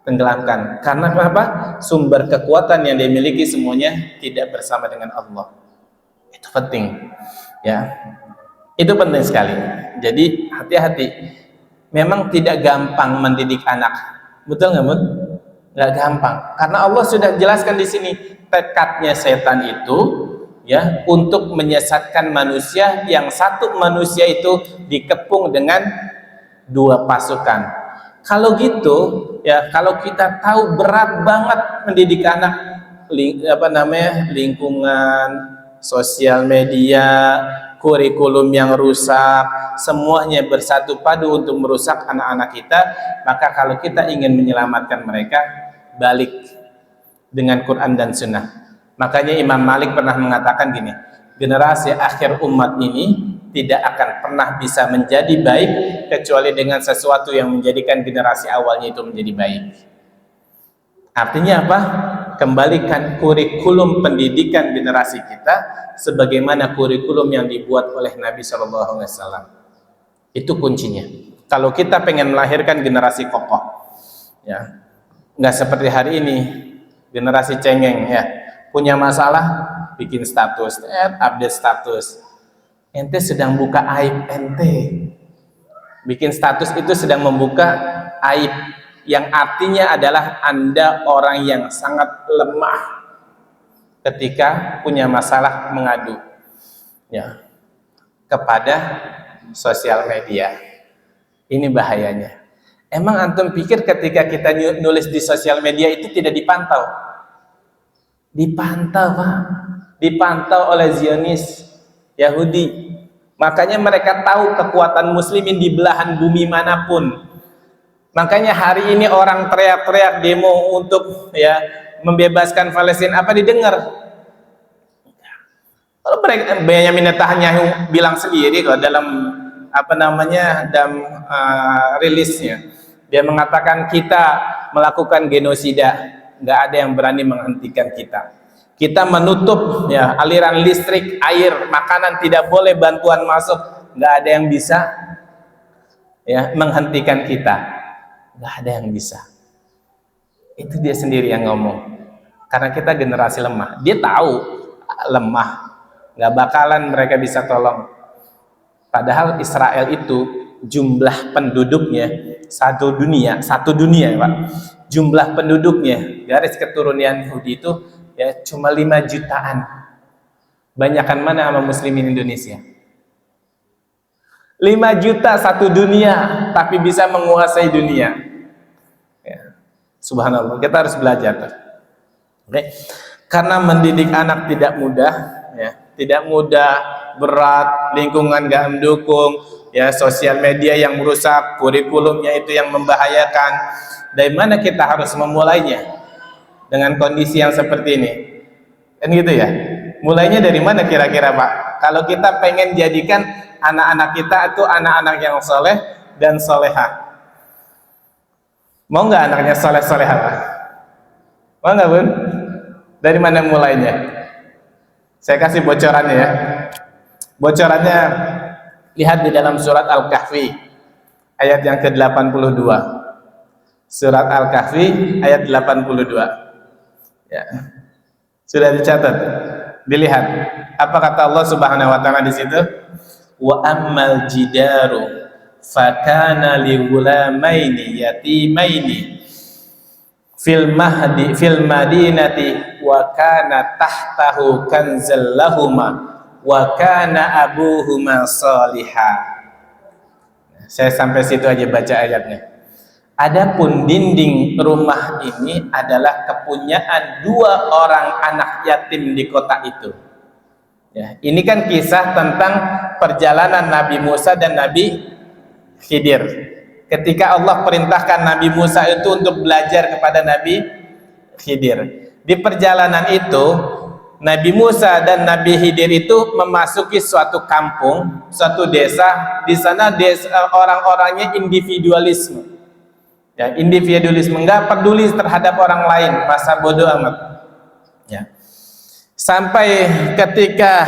Tenggelamkan. Karena apa? Sumber kekuatan yang dia miliki semuanya tidak bersama dengan Allah. Itu penting. Ya, itu penting sekali. Jadi hati-hati. Memang tidak gampang mendidik anak. Betul nggak, Bud? Nggak gampang. Karena Allah sudah jelaskan di sini tekadnya setan itu ya untuk menyesatkan manusia, yang satu manusia itu dikepung dengan dua pasukan. Kalau gitu ya, kalau kita tahu berat banget mendidik anak, lingkungan, sosial media, kurikulum yang rusak, semuanya bersatu padu untuk merusak anak-anak kita, maka kalau kita ingin menyelamatkan mereka, balik dengan Quran dan Sunnah. Makanya Imam Malik pernah mengatakan gini, generasi akhir umat ini tidak akan pernah bisa menjadi baik kecuali dengan sesuatu yang menjadikan generasi awalnya itu menjadi baik. Artinya apa? Kembalikan kurikulum pendidikan generasi kita sebagaimana kurikulum yang dibuat oleh Nabi SAW. Itu kuncinya. Kalau kita pengen melahirkan generasi kokoh, ya, nggak seperti hari ini generasi cengeng, ya, punya masalah bikin status, update status. Ente sedang buka aib ente. Bikin status itu sedang membuka aib, yang artinya adalah Anda orang yang sangat lemah ketika punya masalah mengadu. Ya, kepada sosial media. Ini bahayanya. Emang antum pikir ketika kita nulis di sosial media itu tidak dipantau? Dipantau, Pak. Dipantau oleh Zionis Yahudi. Makanya mereka tahu kekuatan muslimin di belahan bumi manapun. Makanya hari ini orang teriak-teriak demo untuk membebaskan Palestina, apa didengar? Kalau Benyamin Netanyahu bilang sendiri kok dalam dalam rilisnya, dia mengatakan kita melakukan genosida, nggak ada yang berani menghentikan kita. Kita menutup aliran listrik, air, makanan, tidak boleh bantuan masuk, nggak ada yang bisa menghentikan kita, nggak ada yang bisa. Itu dia sendiri yang ngomong, karena kita generasi lemah. Dia tahu lemah, nggak bakalan mereka bisa tolong. Padahal Israel itu jumlah penduduknya satu dunia ya Pak. Jumlah penduduknya garis keturunan Yahudi itu cuma 5 jutaan. Banyakan mana sama muslimin Indonesia? 5 juta satu dunia, tapi bisa menguasai dunia. Subhanallah, kita harus belajar. Karena mendidik anak tidak mudah, tidak mudah, berat, lingkungan gak mendukung, sosial media yang merusak, kurikulumnya itu yang membahayakan. Dari mana kita harus memulainya dengan kondisi yang seperti ini? Kan gitu ya. Mulainya dari mana kira-kira Pak? Kalau kita pengen jadikan anak-anak kita itu anak-anak yang soleh dan solehah, mau nggak anaknya soleh-solehah Pak? Mau nggak Bun? Dari mana mulainya? Saya kasih bocorannya ya. Bocorannya lihat di dalam surat Al-Kahfi ayat yang ke-82. Surat Al-Kahfi ayat 82. Sudah dicatat. Dilihat. Apa kata Allah Subhanahu wa taala di situ? Wa ammal jidaru fakana li ghulamaini yatimaini fil madinati wa kana tahtahu kanzal lahuma wa kana abuhuma salihah. Saya sampai situ aja baca ayatnya. Adapun dinding rumah ini adalah kepunyaan 2 orang anak yatim di kota itu. Ini kan kisah tentang perjalanan Nabi Musa dan Nabi Khidir. Ketika Allah perintahkan Nabi Musa itu untuk belajar kepada Nabi Khidir. Di perjalanan itu Nabi Musa dan Nabi Khidir itu memasuki suatu kampung, suatu desa. Di sana orang-orangnya individualisme. Individualisme, enggak peduli terhadap orang lain, masa bodoh amat. Sampai ketika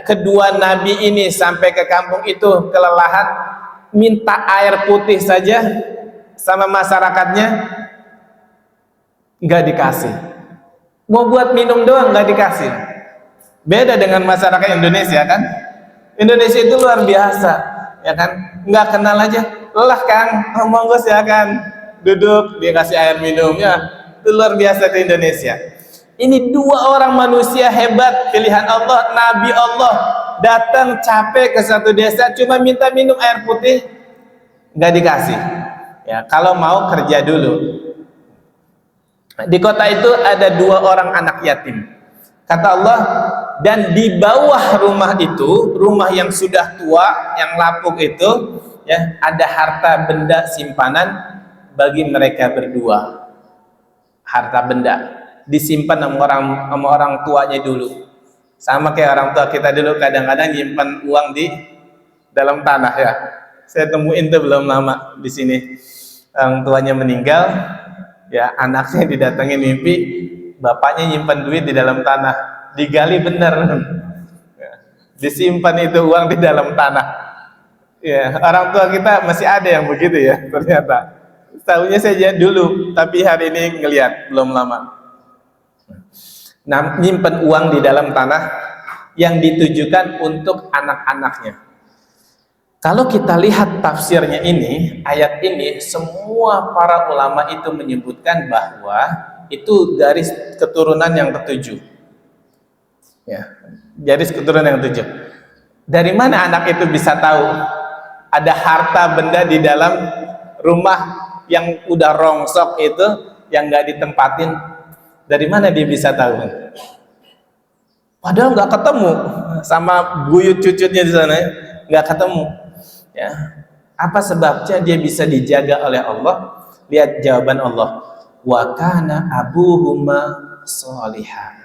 kedua nabi ini sampai ke kampung itu kelelahan, minta air putih saja sama masyarakatnya enggak dikasih. Mau buat minum doang enggak dikasih. Beda dengan masyarakat Indonesia kan? Indonesia itu luar biasa, ya kan? Enggak kenal aja, lelah Kang, monggo silakan duduk, dia kasih air minum, itu luar biasa di Indonesia. Ini 2 orang manusia hebat pilihan Allah, Nabi Allah, datang capek ke satu desa cuma minta minum air putih nggak dikasih. Kalau mau kerja dulu. Di kota itu ada 2 orang anak yatim. Kata Allah, dan di bawah rumah itu, rumah yang sudah tua, yang lapuk itu, ada harta benda simpanan bagi mereka berdua. Harta benda disimpan sama orang tuanya dulu. Sama kayak orang tua kita dulu kadang-kadang nyimpan uang di dalam tanah ya. Saya temuin tuh belum lama di sini. Orang tuanya meninggal, anaknya didatengin mimpi, bapaknya nyimpan duit di dalam tanah. Digali bener. Disimpan itu uang di dalam tanah. Orang tua kita masih ada yang begitu ya ternyata. Tahunya saya dulu, tapi hari ini ngelihat belum lama. Nyimpen uang di dalam tanah yang ditujukan untuk anak-anaknya. Kalau kita lihat tafsirnya ini, ayat ini, semua para ulama itu menyebutkan bahwa itu garis keturunan yang ke-7. Garis keturunan yang ke-7. Dari mana anak itu bisa tahu ada harta benda di dalam rumah yang udah rongsok itu, yang nggak ditempatin? Dari mana dia bisa tahu? Padahal nggak ketemu sama buyut cucunya di sana, nggak ketemu. Ya, apa sebabnya dia bisa dijaga oleh Allah? Lihat jawaban Allah. Wa kana abuhuma sholihah.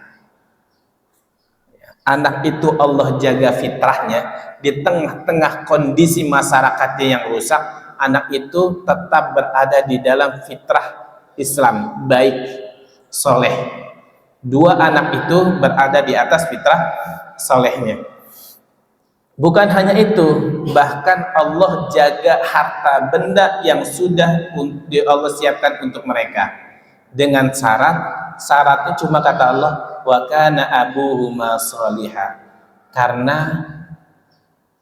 Anak itu Allah jaga fitrahnya di tengah-tengah kondisi masyarakatnya yang rusak. Anak itu tetap berada di dalam fitrah Islam, baik, soleh. Dua anak itu berada di atas fitrah solehnya. Bukan hanya itu, bahkan Allah jaga harta benda yang sudah Allah siapkan untuk mereka dengan syaratnya cuma kata Allah, wa kana abuhuma sholihah, karena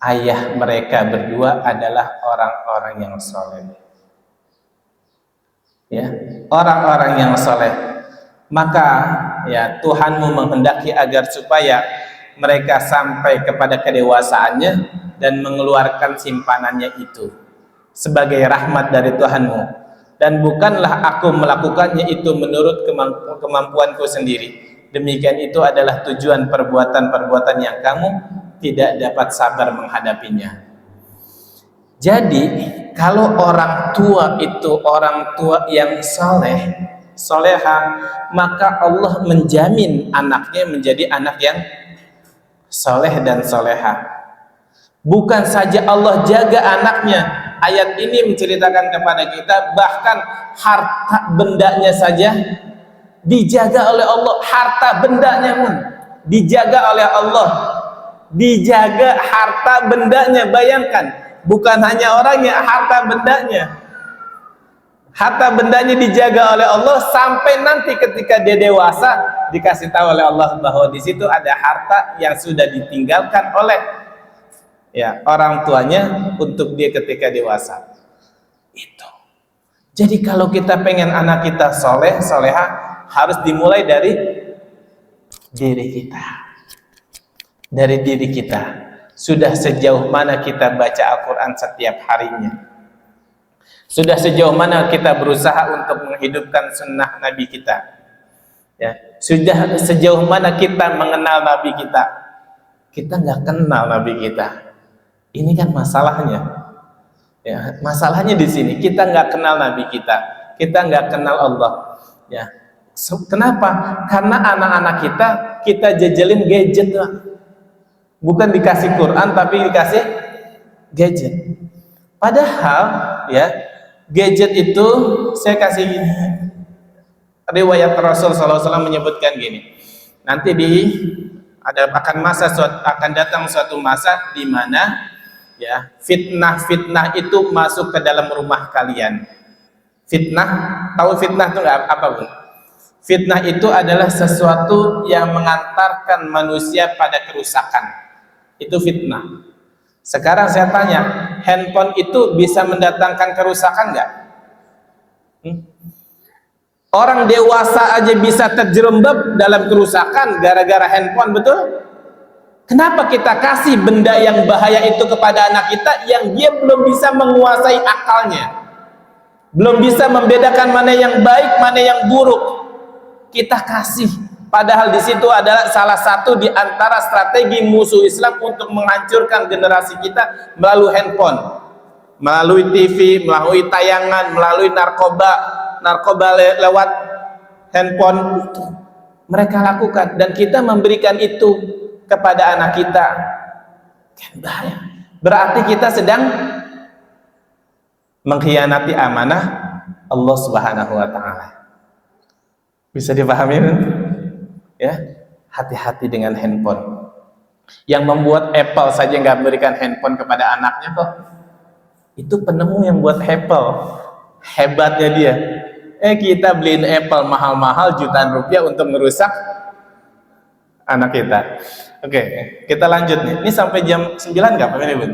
ayah mereka berdua adalah orang-orang yang soleh. Ya, orang-orang yang soleh. Maka ya Tuhanmu menghendaki agar supaya mereka sampai kepada kedewasaannya dan mengeluarkan simpanannya itu sebagai rahmat dari Tuhanmu, dan bukanlah aku melakukannya itu menurut kemampuanku sendiri. Demikian itu adalah tujuan perbuatan-perbuatan yang kamu tidak dapat sabar menghadapinya. Jadi kalau orang tua itu orang tua yang soleha, maka Allah menjamin anaknya menjadi anak yang soleh dan soleha. Bukan saja Allah jaga anaknya, ayat ini menceritakan kepada kita bahkan harta bendanya saja dijaga oleh Allah. Harta bendanya pun dijaga oleh Allah, dijaga harta bendanya. Bayangkan, bukan hanya orangnya, harta bendanya dijaga oleh Allah sampai nanti ketika dia dewasa dikasih tahu oleh Allah bahwa di situ ada harta yang sudah ditinggalkan oleh ya orang tuanya untuk dia ketika dewasa. Itu. Jadi kalau kita pengen anak kita soleh, soleha, harus dimulai dari diri kita. Dari diri kita. Sudah sejauh mana kita baca Al-Quran setiap harinya? Sudah sejauh mana kita berusaha untuk menghidupkan sunnah Nabi kita? Ya, sudah sejauh mana kita mengenal Nabi kita? Kita nggak kenal Nabi kita. Ini kan masalahnya. Ya, masalahnya di sini kita nggak kenal Nabi kita nggak kenal Allah. Ya, kenapa? Karena anak-anak kita jejelin gadget lah. Bukan dikasih Quran tapi dikasih gadget. Padahal ya gadget itu saya kasih riwayat Rasul SAW menyebutkan gini. Nanti akan datang suatu masa di mana ya fitnah itu masuk ke dalam rumah kalian. Fitnah, tahu fitnah itu apa Bun? Fitnah itu adalah sesuatu yang mengantarkan manusia pada kerusakan. Itu fitnah. Sekarang saya tanya, handphone itu bisa mendatangkan kerusakan nggak? Orang dewasa aja bisa terjerembab dalam kerusakan gara-gara handphone, betul? Kenapa kita kasih benda yang bahaya itu kepada anak kita yang dia belum bisa menguasai akalnya, belum bisa membedakan mana yang baik, mana yang buruk? Kita kasih, padahal di situ adalah salah satu di antara strategi musuh Islam untuk menghancurkan generasi kita melalui handphone, melalui TV, melalui tayangan, melalui narkoba lewat handphone. Mereka lakukan dan kita memberikan itu kepada anak kita. Kan bahaya. Berarti kita sedang mengkhianati amanah Allah Subhanahu wa taala. Bisa dipahami? Ya, hati-hati dengan handphone. Yang membuat Apple saja nggak memberikan handphone kepada anaknya kok. Itu penemu yang buat Apple. Hebatnya dia. Kita beliin Apple mahal-mahal jutaan rupiah untuk merusak anak kita. Oke, kita lanjut nih. Ini sampai jam 9 nggak Pak ini, Bun?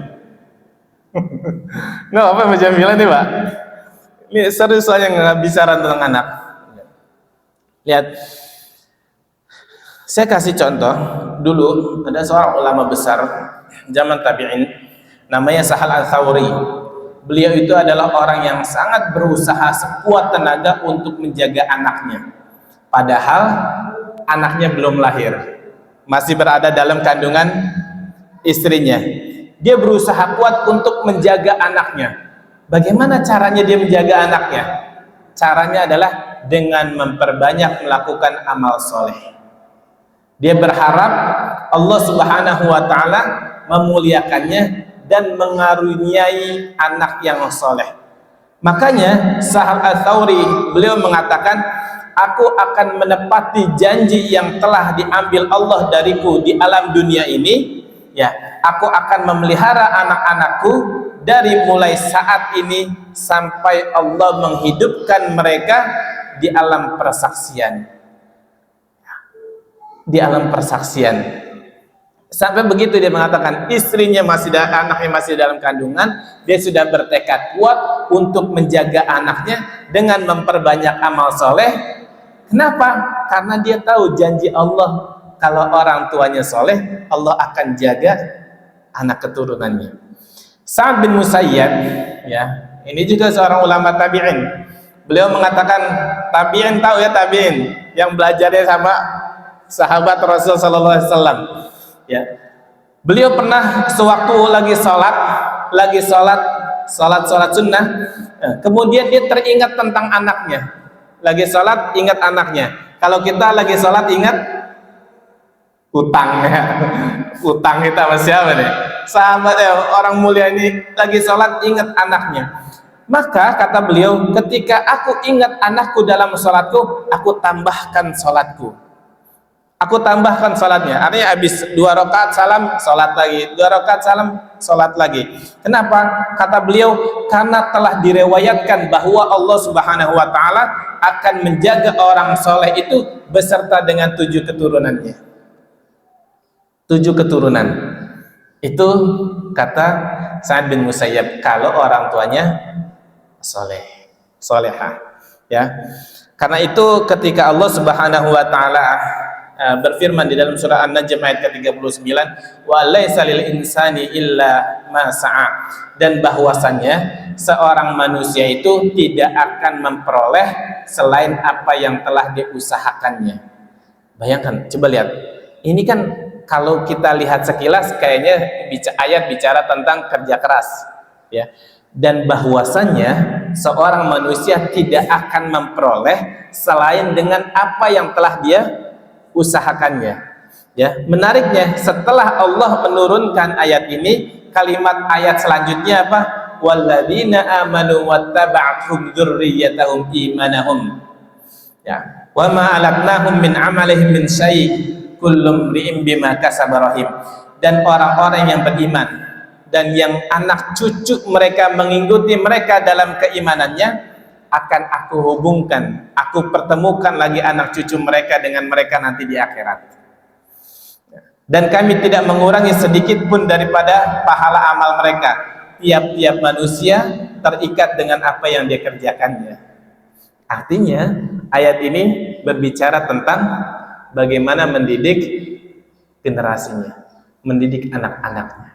Nggak apa-apa jam 9 nih Pak. Ini seru soalnya nggak bicara tentang anak. Lihat, saya kasih contoh. Dulu ada seorang ulama besar zaman tabi'in, namanya Sahal Al-Thawri. Beliau itu adalah orang yang sangat berusaha sekuat tenaga untuk menjaga anaknya, padahal anaknya belum lahir, masih berada dalam kandungan istrinya. Dia berusaha kuat untuk menjaga anaknya. Bagaimana caranya dia menjaga anaknya? Caranya adalah dengan memperbanyak melakukan amal soleh. Dia berharap Allah Subhanahu wa ta'ala memuliakannya dan mengaruniai anak yang soleh. Makanya Sahal Al-Thawri beliau mengatakan, aku akan menepati janji yang telah diambil Allah dariku di alam dunia ini, ya, aku akan memelihara anak-anakku dari mulai saat ini sampai Allah menghidupkan mereka di alam persaksian. Di alam persaksian, sampai begitu dia mengatakan istrinya masih anaknya masih dalam kandungan, dia sudah bertekad kuat untuk menjaga anaknya dengan memperbanyak amal soleh. Kenapa? Karena dia tahu janji Allah, kalau orang tuanya soleh, Allah akan jaga anak keturunannya. Sa'ad bin Musayyab, ya, ini juga seorang ulama tabi'in. Beliau mengatakan, tabi'in tahu ya, tabi'in yang belajarnya sama sahabat Rasul sallallahu alaihi wasallam, ya. Beliau pernah sewaktu lagi sholat sunnah, kemudian dia teringat tentang anaknya. Lagi sholat ingat anaknya. Kalau kita lagi sholat ingat utangnya, utang kita sama siapa nih? Sahabat orang mulia ini lagi sholat ingat anaknya. Maka kata beliau, ketika aku ingat anakku dalam sholatku, aku tambahkan sholatku. Aku tambahkan sholatnya. Artinya habis 2 rakaat salam, sholat lagi, 2 rakaat salam, sholat lagi. Kenapa? Kata beliau, karena telah direwayatkan bahwa Allah Subhanahu wa ta'ala akan menjaga orang soleh itu beserta dengan 7 keturunannya. 7 keturunan. Itu kata Sa'ad bin Musayyab, kalau orang tuanya soleh, solehah, ya. Karena itu ketika Allah Subhanahu wa ta'ala berfirman di dalam surah An-Najm ayat ke-39, wa laisa lil insani illa ma sa'a, dan bahwasannya seorang manusia itu tidak akan memperoleh selain apa yang telah diusahakannya. Bayangkan, coba lihat. Ini kan kalau kita lihat sekilas kayaknya ayat bicara tentang kerja keras, ya. Dan bahwasannya seorang manusia tidak akan memperoleh selain dengan apa yang telah dia usahakannya, ya. Menariknya, setelah Allah menurunkan ayat ini, kalimat ayat selanjutnya apa? Walladzina amanu wattaba'athum dzurriyyatahum imanahum, ya, wa ma alatnahum min amalihim min syai' kullu imri'in bima kasaba rahim. Dan orang-orang yang beriman dan yang anak cucu mereka mengikuti mereka dalam keimanannya, akan aku hubungkan, aku pertemukan lagi anak cucu mereka dengan mereka nanti di akhirat. Dan kami tidak mengurangi sedikit pun daripada pahala amal mereka. Tiap-tiap manusia terikat dengan apa yang dia kerjakannya. Artinya ayat ini berbicara tentang bagaimana mendidik generasinya, mendidik anak-anaknya,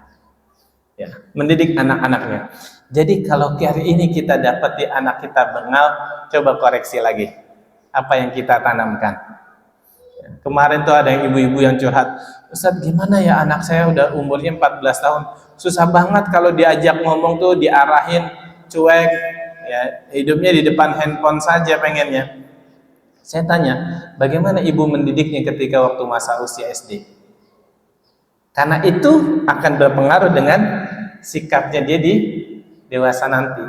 ya, mendidik anak-anaknya. Jadi kalau hari ini kita dapat di anak kita bengal, coba koreksi lagi apa yang kita tanamkan. Kemarin tuh ada yang ibu-ibu yang curhat, Ustaz, gimana ya anak saya udah umurnya 14 tahun, susah banget kalau diajak ngomong tuh diarahin cuek, ya, hidupnya di depan handphone saja pengennya. Saya tanya, bagaimana ibu mendidiknya ketika waktu masa usia SD? Karena itu akan berpengaruh dengan sikapnya dia di dewasa nanti,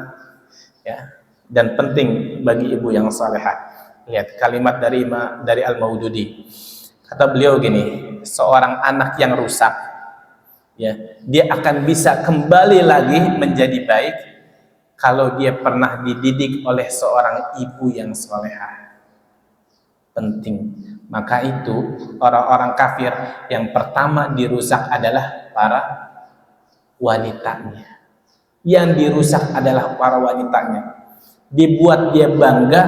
ya. Dan penting bagi ibu yang salehah. Lihat kalimat dari Al-Maududi. Kata beliau gini, seorang anak yang rusak, ya, dia akan bisa kembali lagi menjadi baik kalau dia pernah dididik oleh seorang ibu yang salehah. Penting. Maka itu orang-orang kafir yang pertama dirusak adalah para wanitanya. Yang dirusak adalah para wanitanya. Dibuat dia bangga,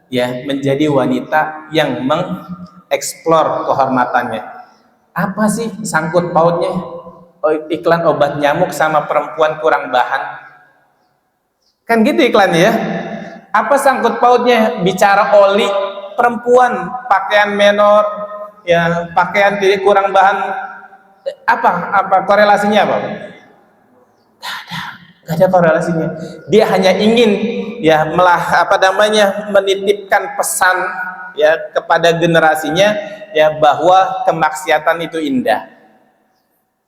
ya, menjadi wanita yang mengeksplor kehormatannya. Apa sih sangkut pautnya? iklan obat nyamuk sama perempuan kurang bahan. Kan gitu iklannya ya. Apa sangkut pautnya bicara oli perempuan pakaian menor ya, pakaian tidak kurang bahan, apa korelasinya apa? Gak ada korelasinya. Dia hanya ingin ya menitipkan pesan ya kepada generasinya ya bahwa kemaksiatan itu indah.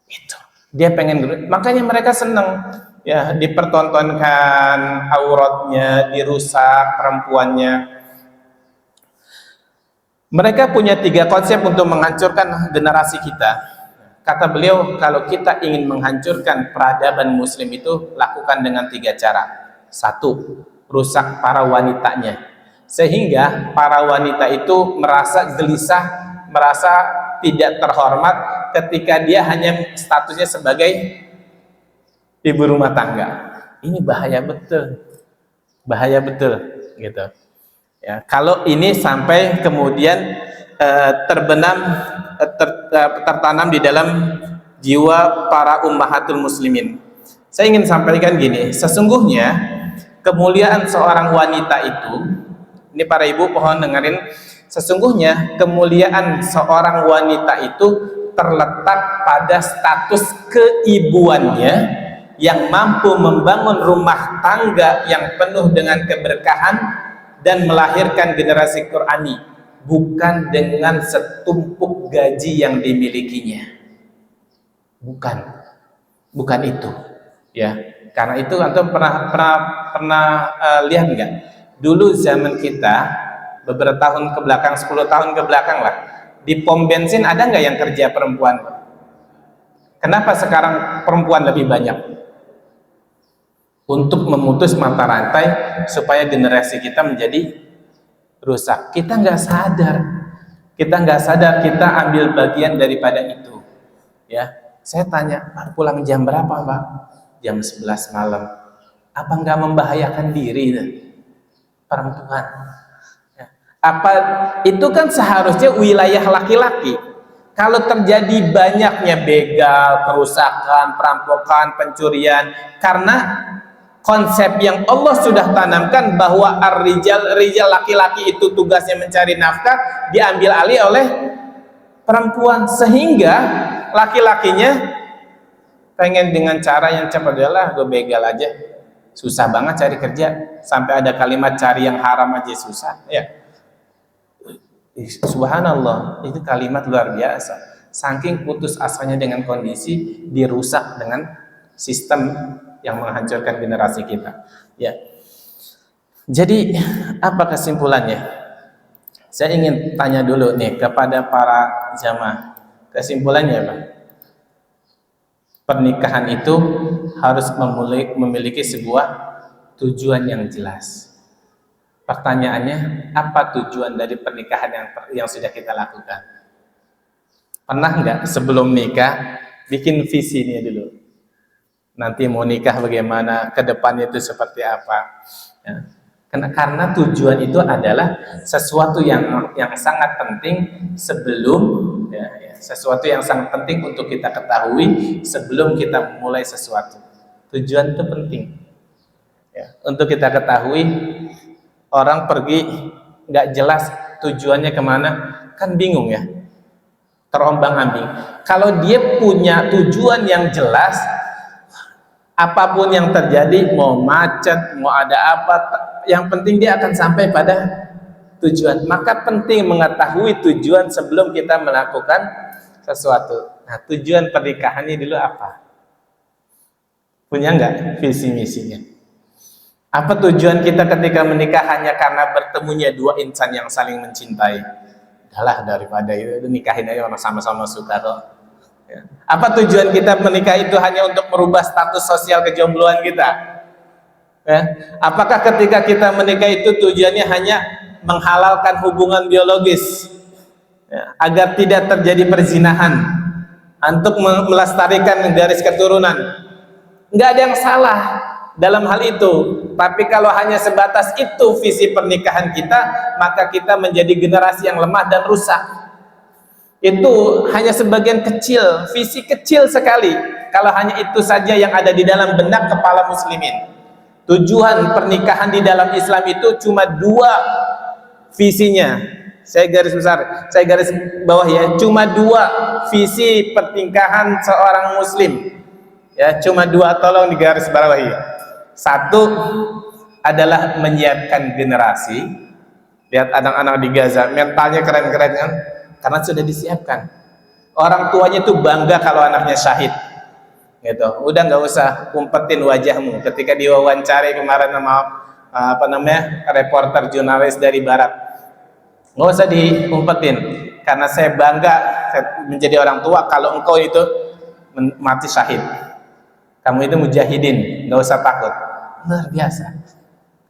Itu dia pengen, makanya mereka seneng ya dipertontonkan auratnya, dirusak perempuannya. Mereka punya 3 konsep untuk menghancurkan generasi kita. Kata beliau, kalau kita ingin menghancurkan peradaban muslim itu, lakukan dengan 3 cara. 1, rusak para wanitanya, sehingga para wanita itu merasa gelisah, merasa tidak terhormat ketika dia hanya statusnya sebagai ibu rumah tangga. Ini bahaya betul gitu ya. Kalau ini sampai kemudian tertanam di dalam jiwa para ummahatul muslimin. Saya ingin sampaikan gini, sesungguhnya kemuliaan seorang wanita itu, ini para ibu mohon dengerin, sesungguhnya kemuliaan seorang wanita itu terletak pada status keibuannya yang mampu membangun rumah tangga yang penuh dengan keberkahan dan melahirkan generasi Qur'ani, bukan dengan setumpuk gaji yang dimilikinya. Bukan itu ya. Karena itu antum pernah lihat nggak? Dulu zaman kita beberapa tahun ke belakang, 10 tahun ke belakang lah, di pom bensin ada nggak yang kerja perempuan? Kenapa sekarang perempuan lebih banyak? Untuk memutus mata rantai supaya generasi kita menjadi rusak. Kita nggak sadar kita ambil bagian daripada itu ya. Saya tanya, Pak, pulang jam berapa, Pak? Jam 11 malam. Apa nggak membahayakan diri perempuan ya? Apa itu kan seharusnya wilayah laki-laki. Kalau terjadi banyaknya begal, kerusakan, perampokan, pencurian, karena konsep yang Allah sudah tanamkan bahwa rijal laki-laki itu tugasnya mencari nafkah, diambil alih oleh perempuan, sehingga laki-lakinya pengen dengan cara yang cepat, adalah gue begal aja, susah banget cari kerja, sampai ada kalimat cari yang haram aja susah ya. Subhanallah, itu kalimat luar biasa. Saking putus asanya dengan kondisi, dirusak dengan sistem yang menghancurkan generasi kita ya. Jadi apa kesimpulannya? Saya ingin tanya dulu nih kepada para jamaah, kesimpulannya apa? Pernikahan itu harus memiliki sebuah tujuan yang jelas. Pertanyaannya, apa tujuan dari pernikahan yang sudah kita lakukan? Pernah nggak sebelum nikah bikin visi ini dulu? Nanti mau nikah bagaimana, ke depannya itu seperti apa ya. Karena tujuan itu adalah sesuatu yang sangat penting sebelum ya, sesuatu yang sangat penting untuk kita ketahui sebelum kita mulai sesuatu. Tujuan itu penting ya, untuk kita ketahui. Orang pergi nggak jelas tujuannya kemana, kan bingung ya, terombang-ambing. Kalau dia punya tujuan yang jelas, apapun yang terjadi, mau macet, mau ada apa, yang penting dia akan sampai pada tujuan. Maka penting mengetahui tujuan sebelum kita melakukan sesuatu. Nah, tujuan pernikahannya dulu apa? Punya nggak visi misinya? Apa tujuan kita ketika menikah hanya karena bertemunya dua insan yang saling mencintai? Udahlah, daripada itu nikahin aja, orang sama-sama suka kok. Ya. Apa tujuan kita menikah itu hanya untuk merubah status sosial kejombloan kita? Ya. Apakah ketika kita menikah itu tujuannya hanya menghalalkan hubungan biologis ya, agar tidak terjadi perzinahan, untuk melestarikan garis keturunan? Nggak ada yang salah dalam hal itu, tapi kalau hanya sebatas itu visi pernikahan kita, maka kita menjadi generasi yang lemah dan rusak. Itu hanya sebagian kecil, visi kecil sekali kalau hanya itu saja yang ada di dalam benak kepala muslimin. Tujuan pernikahan di dalam Islam itu cuma dua visinya. Saya garis besar, saya garis bawah ya, cuma dua visi pernikahan seorang muslim. Ya, cuma dua, tolong digaris bawahi. Satu adalah menyiapkan generasi. Lihat anak-anak di Gaza, mentalnya keren-keren kan? Karena sudah disiapkan. Orang tuanya tuh bangga kalau anaknya syahid. Gitu. Udah nggak usah umpetin wajahmu ketika diwawancari kemarin sama reporter jurnalis dari barat. Nggak usah diumpetin, karena saya bangga menjadi orang tua kalau engkau itu mati syahid. Kamu itu mujahidin, nggak usah takut. Luar biasa,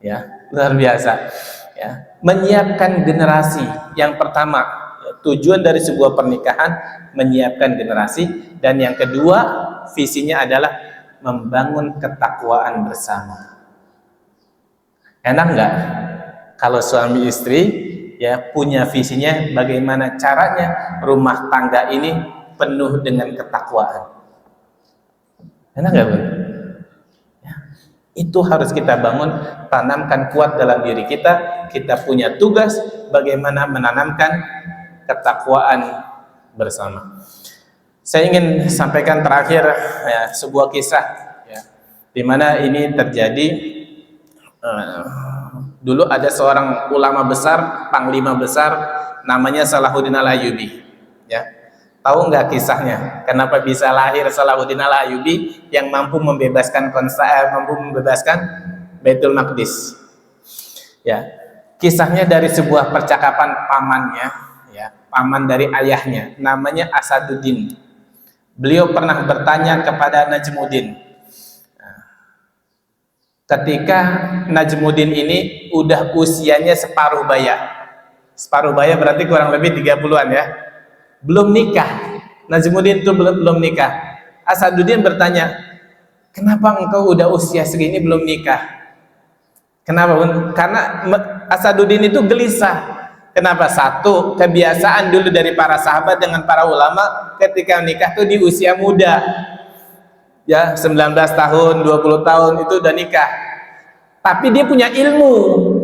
ya, luar biasa. Ya, menyiapkan generasi yang pertama, ya, tujuan dari sebuah pernikahan menyiapkan generasi, dan yang kedua visinya adalah membangun ketakwaan bersama. Enak nggak kalau suami istri ya punya visinya bagaimana caranya rumah tangga ini penuh dengan ketakwaan? Enak nggak, Bun? Ya, itu harus kita bangun, tanamkan kuat dalam diri kita. Kita punya tugas bagaimana menanamkan ketakwaan bersama. Saya ingin sampaikan terakhir ya, sebuah kisah ya, di mana ini terjadi. Dulu ada seorang ulama besar, panglima besar, namanya Salahuddin Al-Ayyubi. Ya, tahu nggak kisahnya? Kenapa bisa lahir Salahuddin Al-Ayyubi yang mampu membebaskan Baitul Maqdis? Ya, kisahnya dari sebuah percakapan pamannya, ya, paman dari ayahnya, namanya Asaduddin. Beliau pernah bertanya kepada Najmuddin. Ketika Najmuddin ini udah usianya separuh baya. Separuh baya berarti kurang lebih 30-an ya. Belum nikah. Najmuddin itu belum nikah. Asaduddin bertanya, "Kenapa engkau udah usia segini belum nikah?" Kenapa, Bun? Karena Asaduddin itu gelisah. Kenapa? Satu, kebiasaan dulu dari para sahabat dengan para ulama ketika nikah tuh di usia muda. Ya, 19 tahun, 20 tahun itu udah nikah. Tapi dia punya ilmu,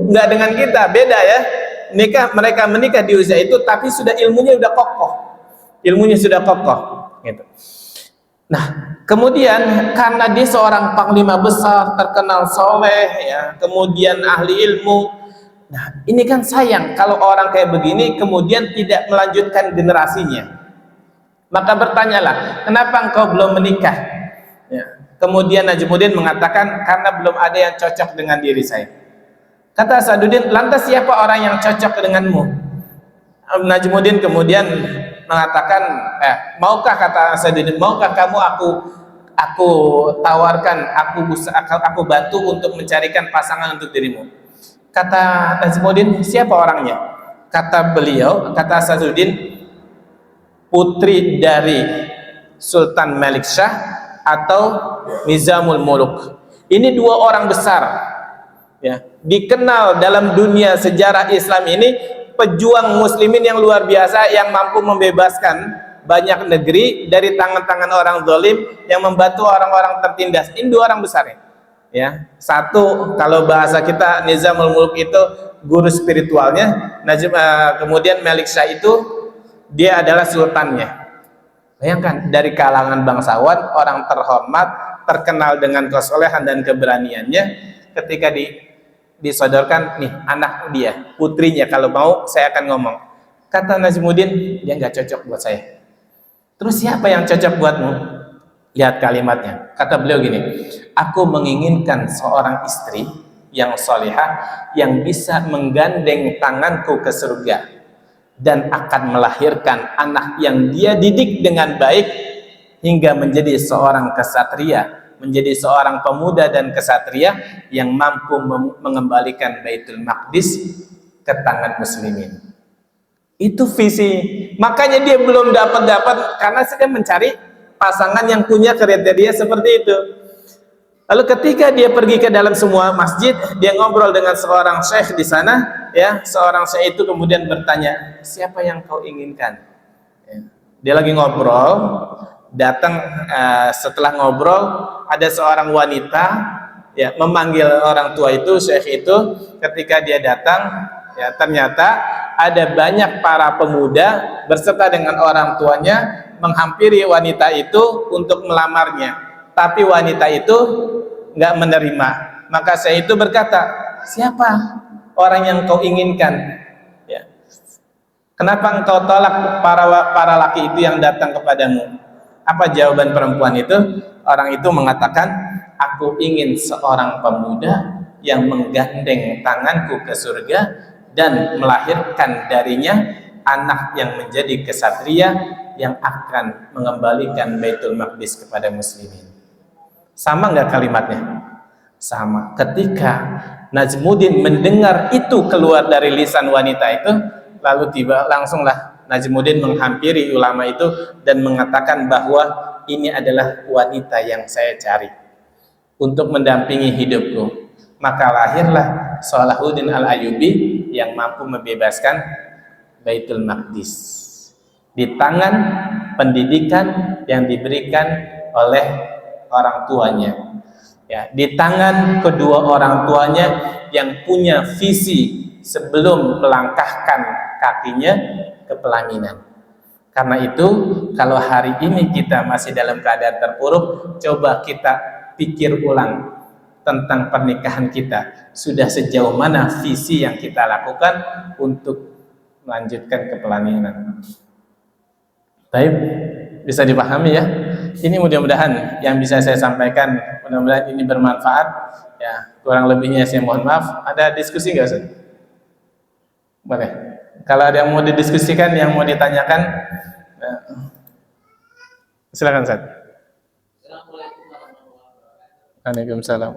nggak dengan kita, beda ya. Mereka menikah di usia itu, tapi sudah ilmunya udah kokoh. Ilmunya sudah kokoh, gitu. Nah, kemudian karena dia seorang panglima besar, terkenal soleh, ya, kemudian ahli ilmu. Nah, ini kan sayang kalau orang kayak begini kemudian tidak melanjutkan generasinya. Maka bertanyalah, kenapa engkau belum menikah? Ya. Kemudian Najmuddin mengatakan, karena belum ada yang cocok dengan diri saya. Kata Asaduddin, lantas siapa orang yang cocok denganmu? Najmuddin kemudian mengatakan, maukah, kata Asaduddin, maukah kamu aku tawarkan, aku bantu untuk mencarikan pasangan untuk dirimu? Kata Najmuddin, siapa orangnya? Kata Asaduddin, putri dari Sultan Malik Shah atau Nizamul Muluk. Ini dua orang besar, ya, dikenal dalam dunia sejarah Islam ini pejuang muslimin yang luar biasa, yang mampu membebaskan banyak negeri dari tangan-tangan orang zalim, yang membantu orang-orang tertindas. Ini dua orang besar ya. Satu, kalau bahasa kita Nizamul Muluk itu guru spiritualnya, kemudian Malik Shah itu dia adalah sultannya. Bayangkan, dari kalangan bangsawan, orang terhormat, terkenal dengan kesolehan dan keberaniannya, ketika disodorkan, nih anak dia, putrinya, kalau mau saya akan ngomong. Kata Najmuddin, dia nggak cocok buat saya. Terus siapa yang cocok buatmu? Lihat kalimatnya. Kata beliau gini, aku menginginkan seorang istri yang solehah, yang bisa menggandeng tanganku ke surga, dan akan melahirkan anak yang dia didik dengan baik hingga menjadi seorang kesatria, menjadi seorang pemuda dan kesatria yang mampu mengembalikan Baitul Maqdis ke tangan muslimin. Itu visi. Makanya dia belum dapat karena sedang mencari pasangan yang punya kriteria seperti itu. Lalu ketika dia pergi ke dalam semua masjid, dia ngobrol dengan seorang syekh di sana, ya, seorang syekh itu kemudian bertanya, siapa yang kau inginkan? Ya. Dia lagi ngobrol, datang setelah ngobrol, ada seorang wanita ya memanggil orang tua itu, syekh itu. Ketika dia datang, ya ternyata ada banyak para pemuda berserta dengan orang tuanya menghampiri wanita itu untuk melamarnya, tapi wanita itu nggak menerima. Maka saya itu berkata, siapa orang yang kau inginkan? Ya. Kenapa engkau tolak para laki itu yang datang kepadamu? Apa jawaban perempuan itu? Orang itu mengatakan, aku ingin seorang pemuda yang menggandeng tanganku ke surga dan melahirkan darinya anak yang menjadi kesatria yang akan mengembalikan Baitul Maqdis kepada muslimin. Sama nggak kalimatnya? Sama. Ketika Najmuddin mendengar itu keluar dari lisan wanita itu, lalu langsunglah Najmuddin menghampiri ulama itu dan mengatakan bahwa ini adalah wanita yang saya cari untuk mendampingi hidupku. Maka lahirlah Salahuddin Al-Ayyubi yang mampu membebaskan Baitul Maqdis di tangan pendidikan yang diberikan oleh orang tuanya, ya, di tangan kedua orang tuanya yang punya visi sebelum melangkahkan kakinya ke pelaminan. Karena itu, kalau hari ini kita masih dalam keadaan terpuruk, coba kita pikir ulang tentang pernikahan kita. Sudah sejauh mana visi yang kita lakukan untuk melanjutkan ke pelaminan. Baik, bisa dipahami ya. Ini mudah-mudahan yang bisa saya sampaikan, mudah-mudahan ini bermanfaat. Ya, kurang lebihnya saya mohon maaf. Ada diskusi nggak, Ustaz? Boleh. Kalau ada yang mau didiskusikan, yang mau ditanyakan, silakan, Ustaz. Assalamualaikum warahmatullahi wabarakatuh. Waalaikumsalam.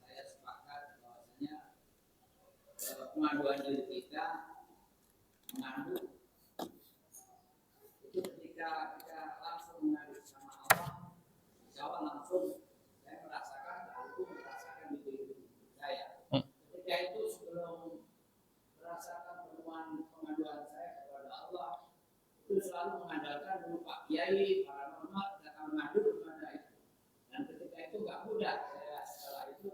Saya sepakat bahwasanya pengaduan diri kita mengadu itu ketika kita langsung mengadu sama Allah, insya Allah langsung saya merasakan, aku merasakan di diri saya. Ketika itu sebelum merasakan pengaduan saya kepada Allah, itu selalu mengandalkan dulu Pak Kiai, para ulama datang mengadu kepada itu. Dan ketika itu nggak mudah saya setelah itu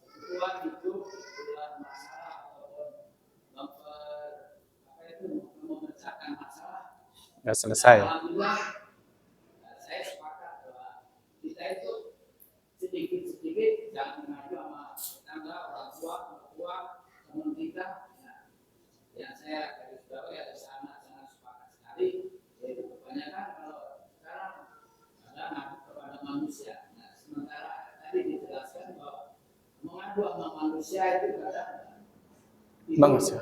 kebutuhan hidup, kebutuhan masalah ataupun memecahkan masalah Nggak selesai. alhamdulillah saya sepakat bahwa kita itu sedikit-sedikit jangan mengadu sama tetangga, orang tua, teman kita. Nah, yang saya garis bawahi ada sangat sepakat sekali, yaitu kebanyakan kalau sekarang ada ngadu kepada manusia. Nah, sementara tadi dijelaskan bahwa mengadu sama manusia itu kadang Manusia.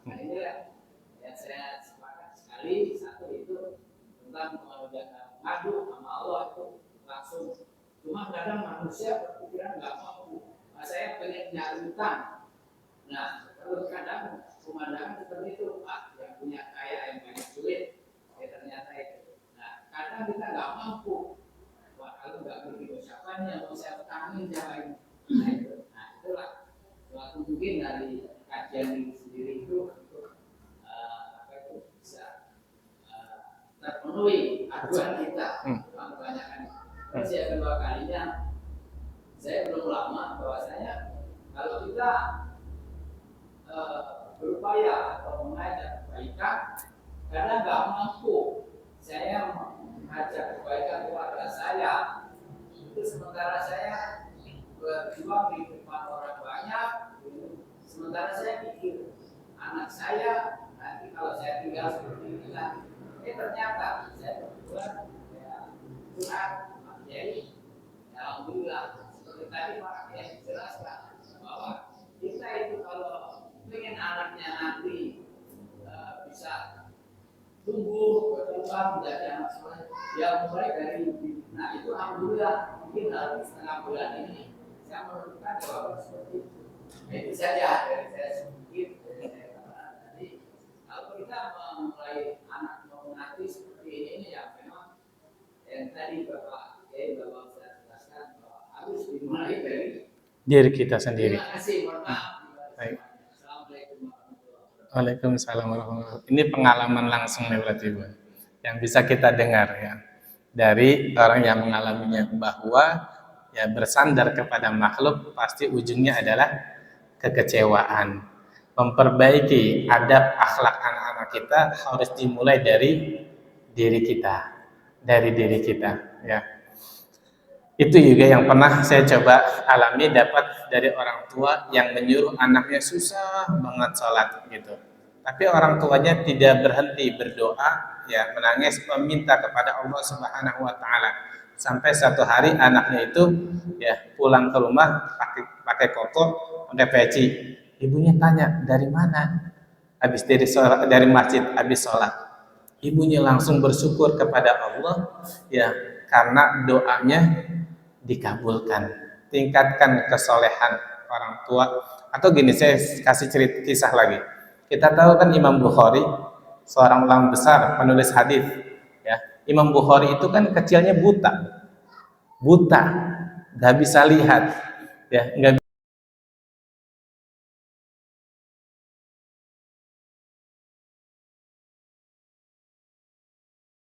Nah, ini yang saya sepakat sekali. Satu itu tentang mengadu sama Allah itu langsung. Cuma kadang manusia berpikiran nggak mampu. Nah, saya pengen nyari utang. Nah, kalau kadang pemandangan seperti itu, Pak, yang punya kaya yang banyak duit, ya ternyata itu. Nah, kadang kita nggak mampu. Wah, kalau nggak begitu siapa nih yang mau saya utangin jawab. Nah, itu. Nah, itulah suatu mungkin dari kajian diri sendiri itu untuk bisa terpenuhi aduan kita kebanyakan. Terus yang kedua kalinya saya belum lama bahwasanya kalau kita berupaya atau mengajak kebaikan karena nggak mampu saya mengajak kebaikan keluarga saya itu sementara saya berjuang di depan orang banyak sementara saya pikir anak saya nanti kalau saya tinggal seperti ini ternyata saya berbuat curhat jadi alhamdulillah seperti tadi Pak yang dijelaskan bahwa kita itu kalau ingin anaknya nanti bisa tumbuh berkembang menjadi anak soleh ya mulai dari nah itu alhamdulillah mungkin dalam setengah bulan ini saya menentukan jawaban seperti itu saja dari saya sedikit jadi kalau kita memulai anak mau nanti seperti ini ya memang yang tadi Bapak sudah jelaskan bahwa harus dimulai dari diri kita sendiri. Terima kasih, mohon maaf. Baik. Assalamualaikum warahmatullahi wabarakatuh. Waalaikumsalam warahmatullahi wabarakatuh. Ini pengalaman langsung nih berarti Bu, yang bisa kita dengar ya dari orang yang mengalaminya, bahwa ya bersandar kepada makhluk pasti ujungnya adalah kekecewaan. Memperbaiki adab akhlak anak-anak kita harus dimulai dari diri kita, ya. Itu juga yang pernah saya coba alami, dapat dari orang tua yang menyuruh anaknya susah banget sholat gitu. Tapi orang tuanya tidak berhenti berdoa, ya menangis meminta kepada Allah Subhanahu wa taala. Sampai satu hari anaknya itu ya pulang ke rumah pakai kotor, pakai peci. Ibunya tanya, "Dari mana?" Habis dari masjid habis sholat. Ibunya langsung bersyukur kepada Allah ya karena doanya dikabulkan. Tingkatkan kesolehan orang tua. Atau gini, saya kasih cerita kisah lagi. Kita tahu kan Imam Bukhari, seorang ulama besar penulis hadis ya. Imam Bukhari itu kan kecilnya buta, nggak bisa lihat ya, nggak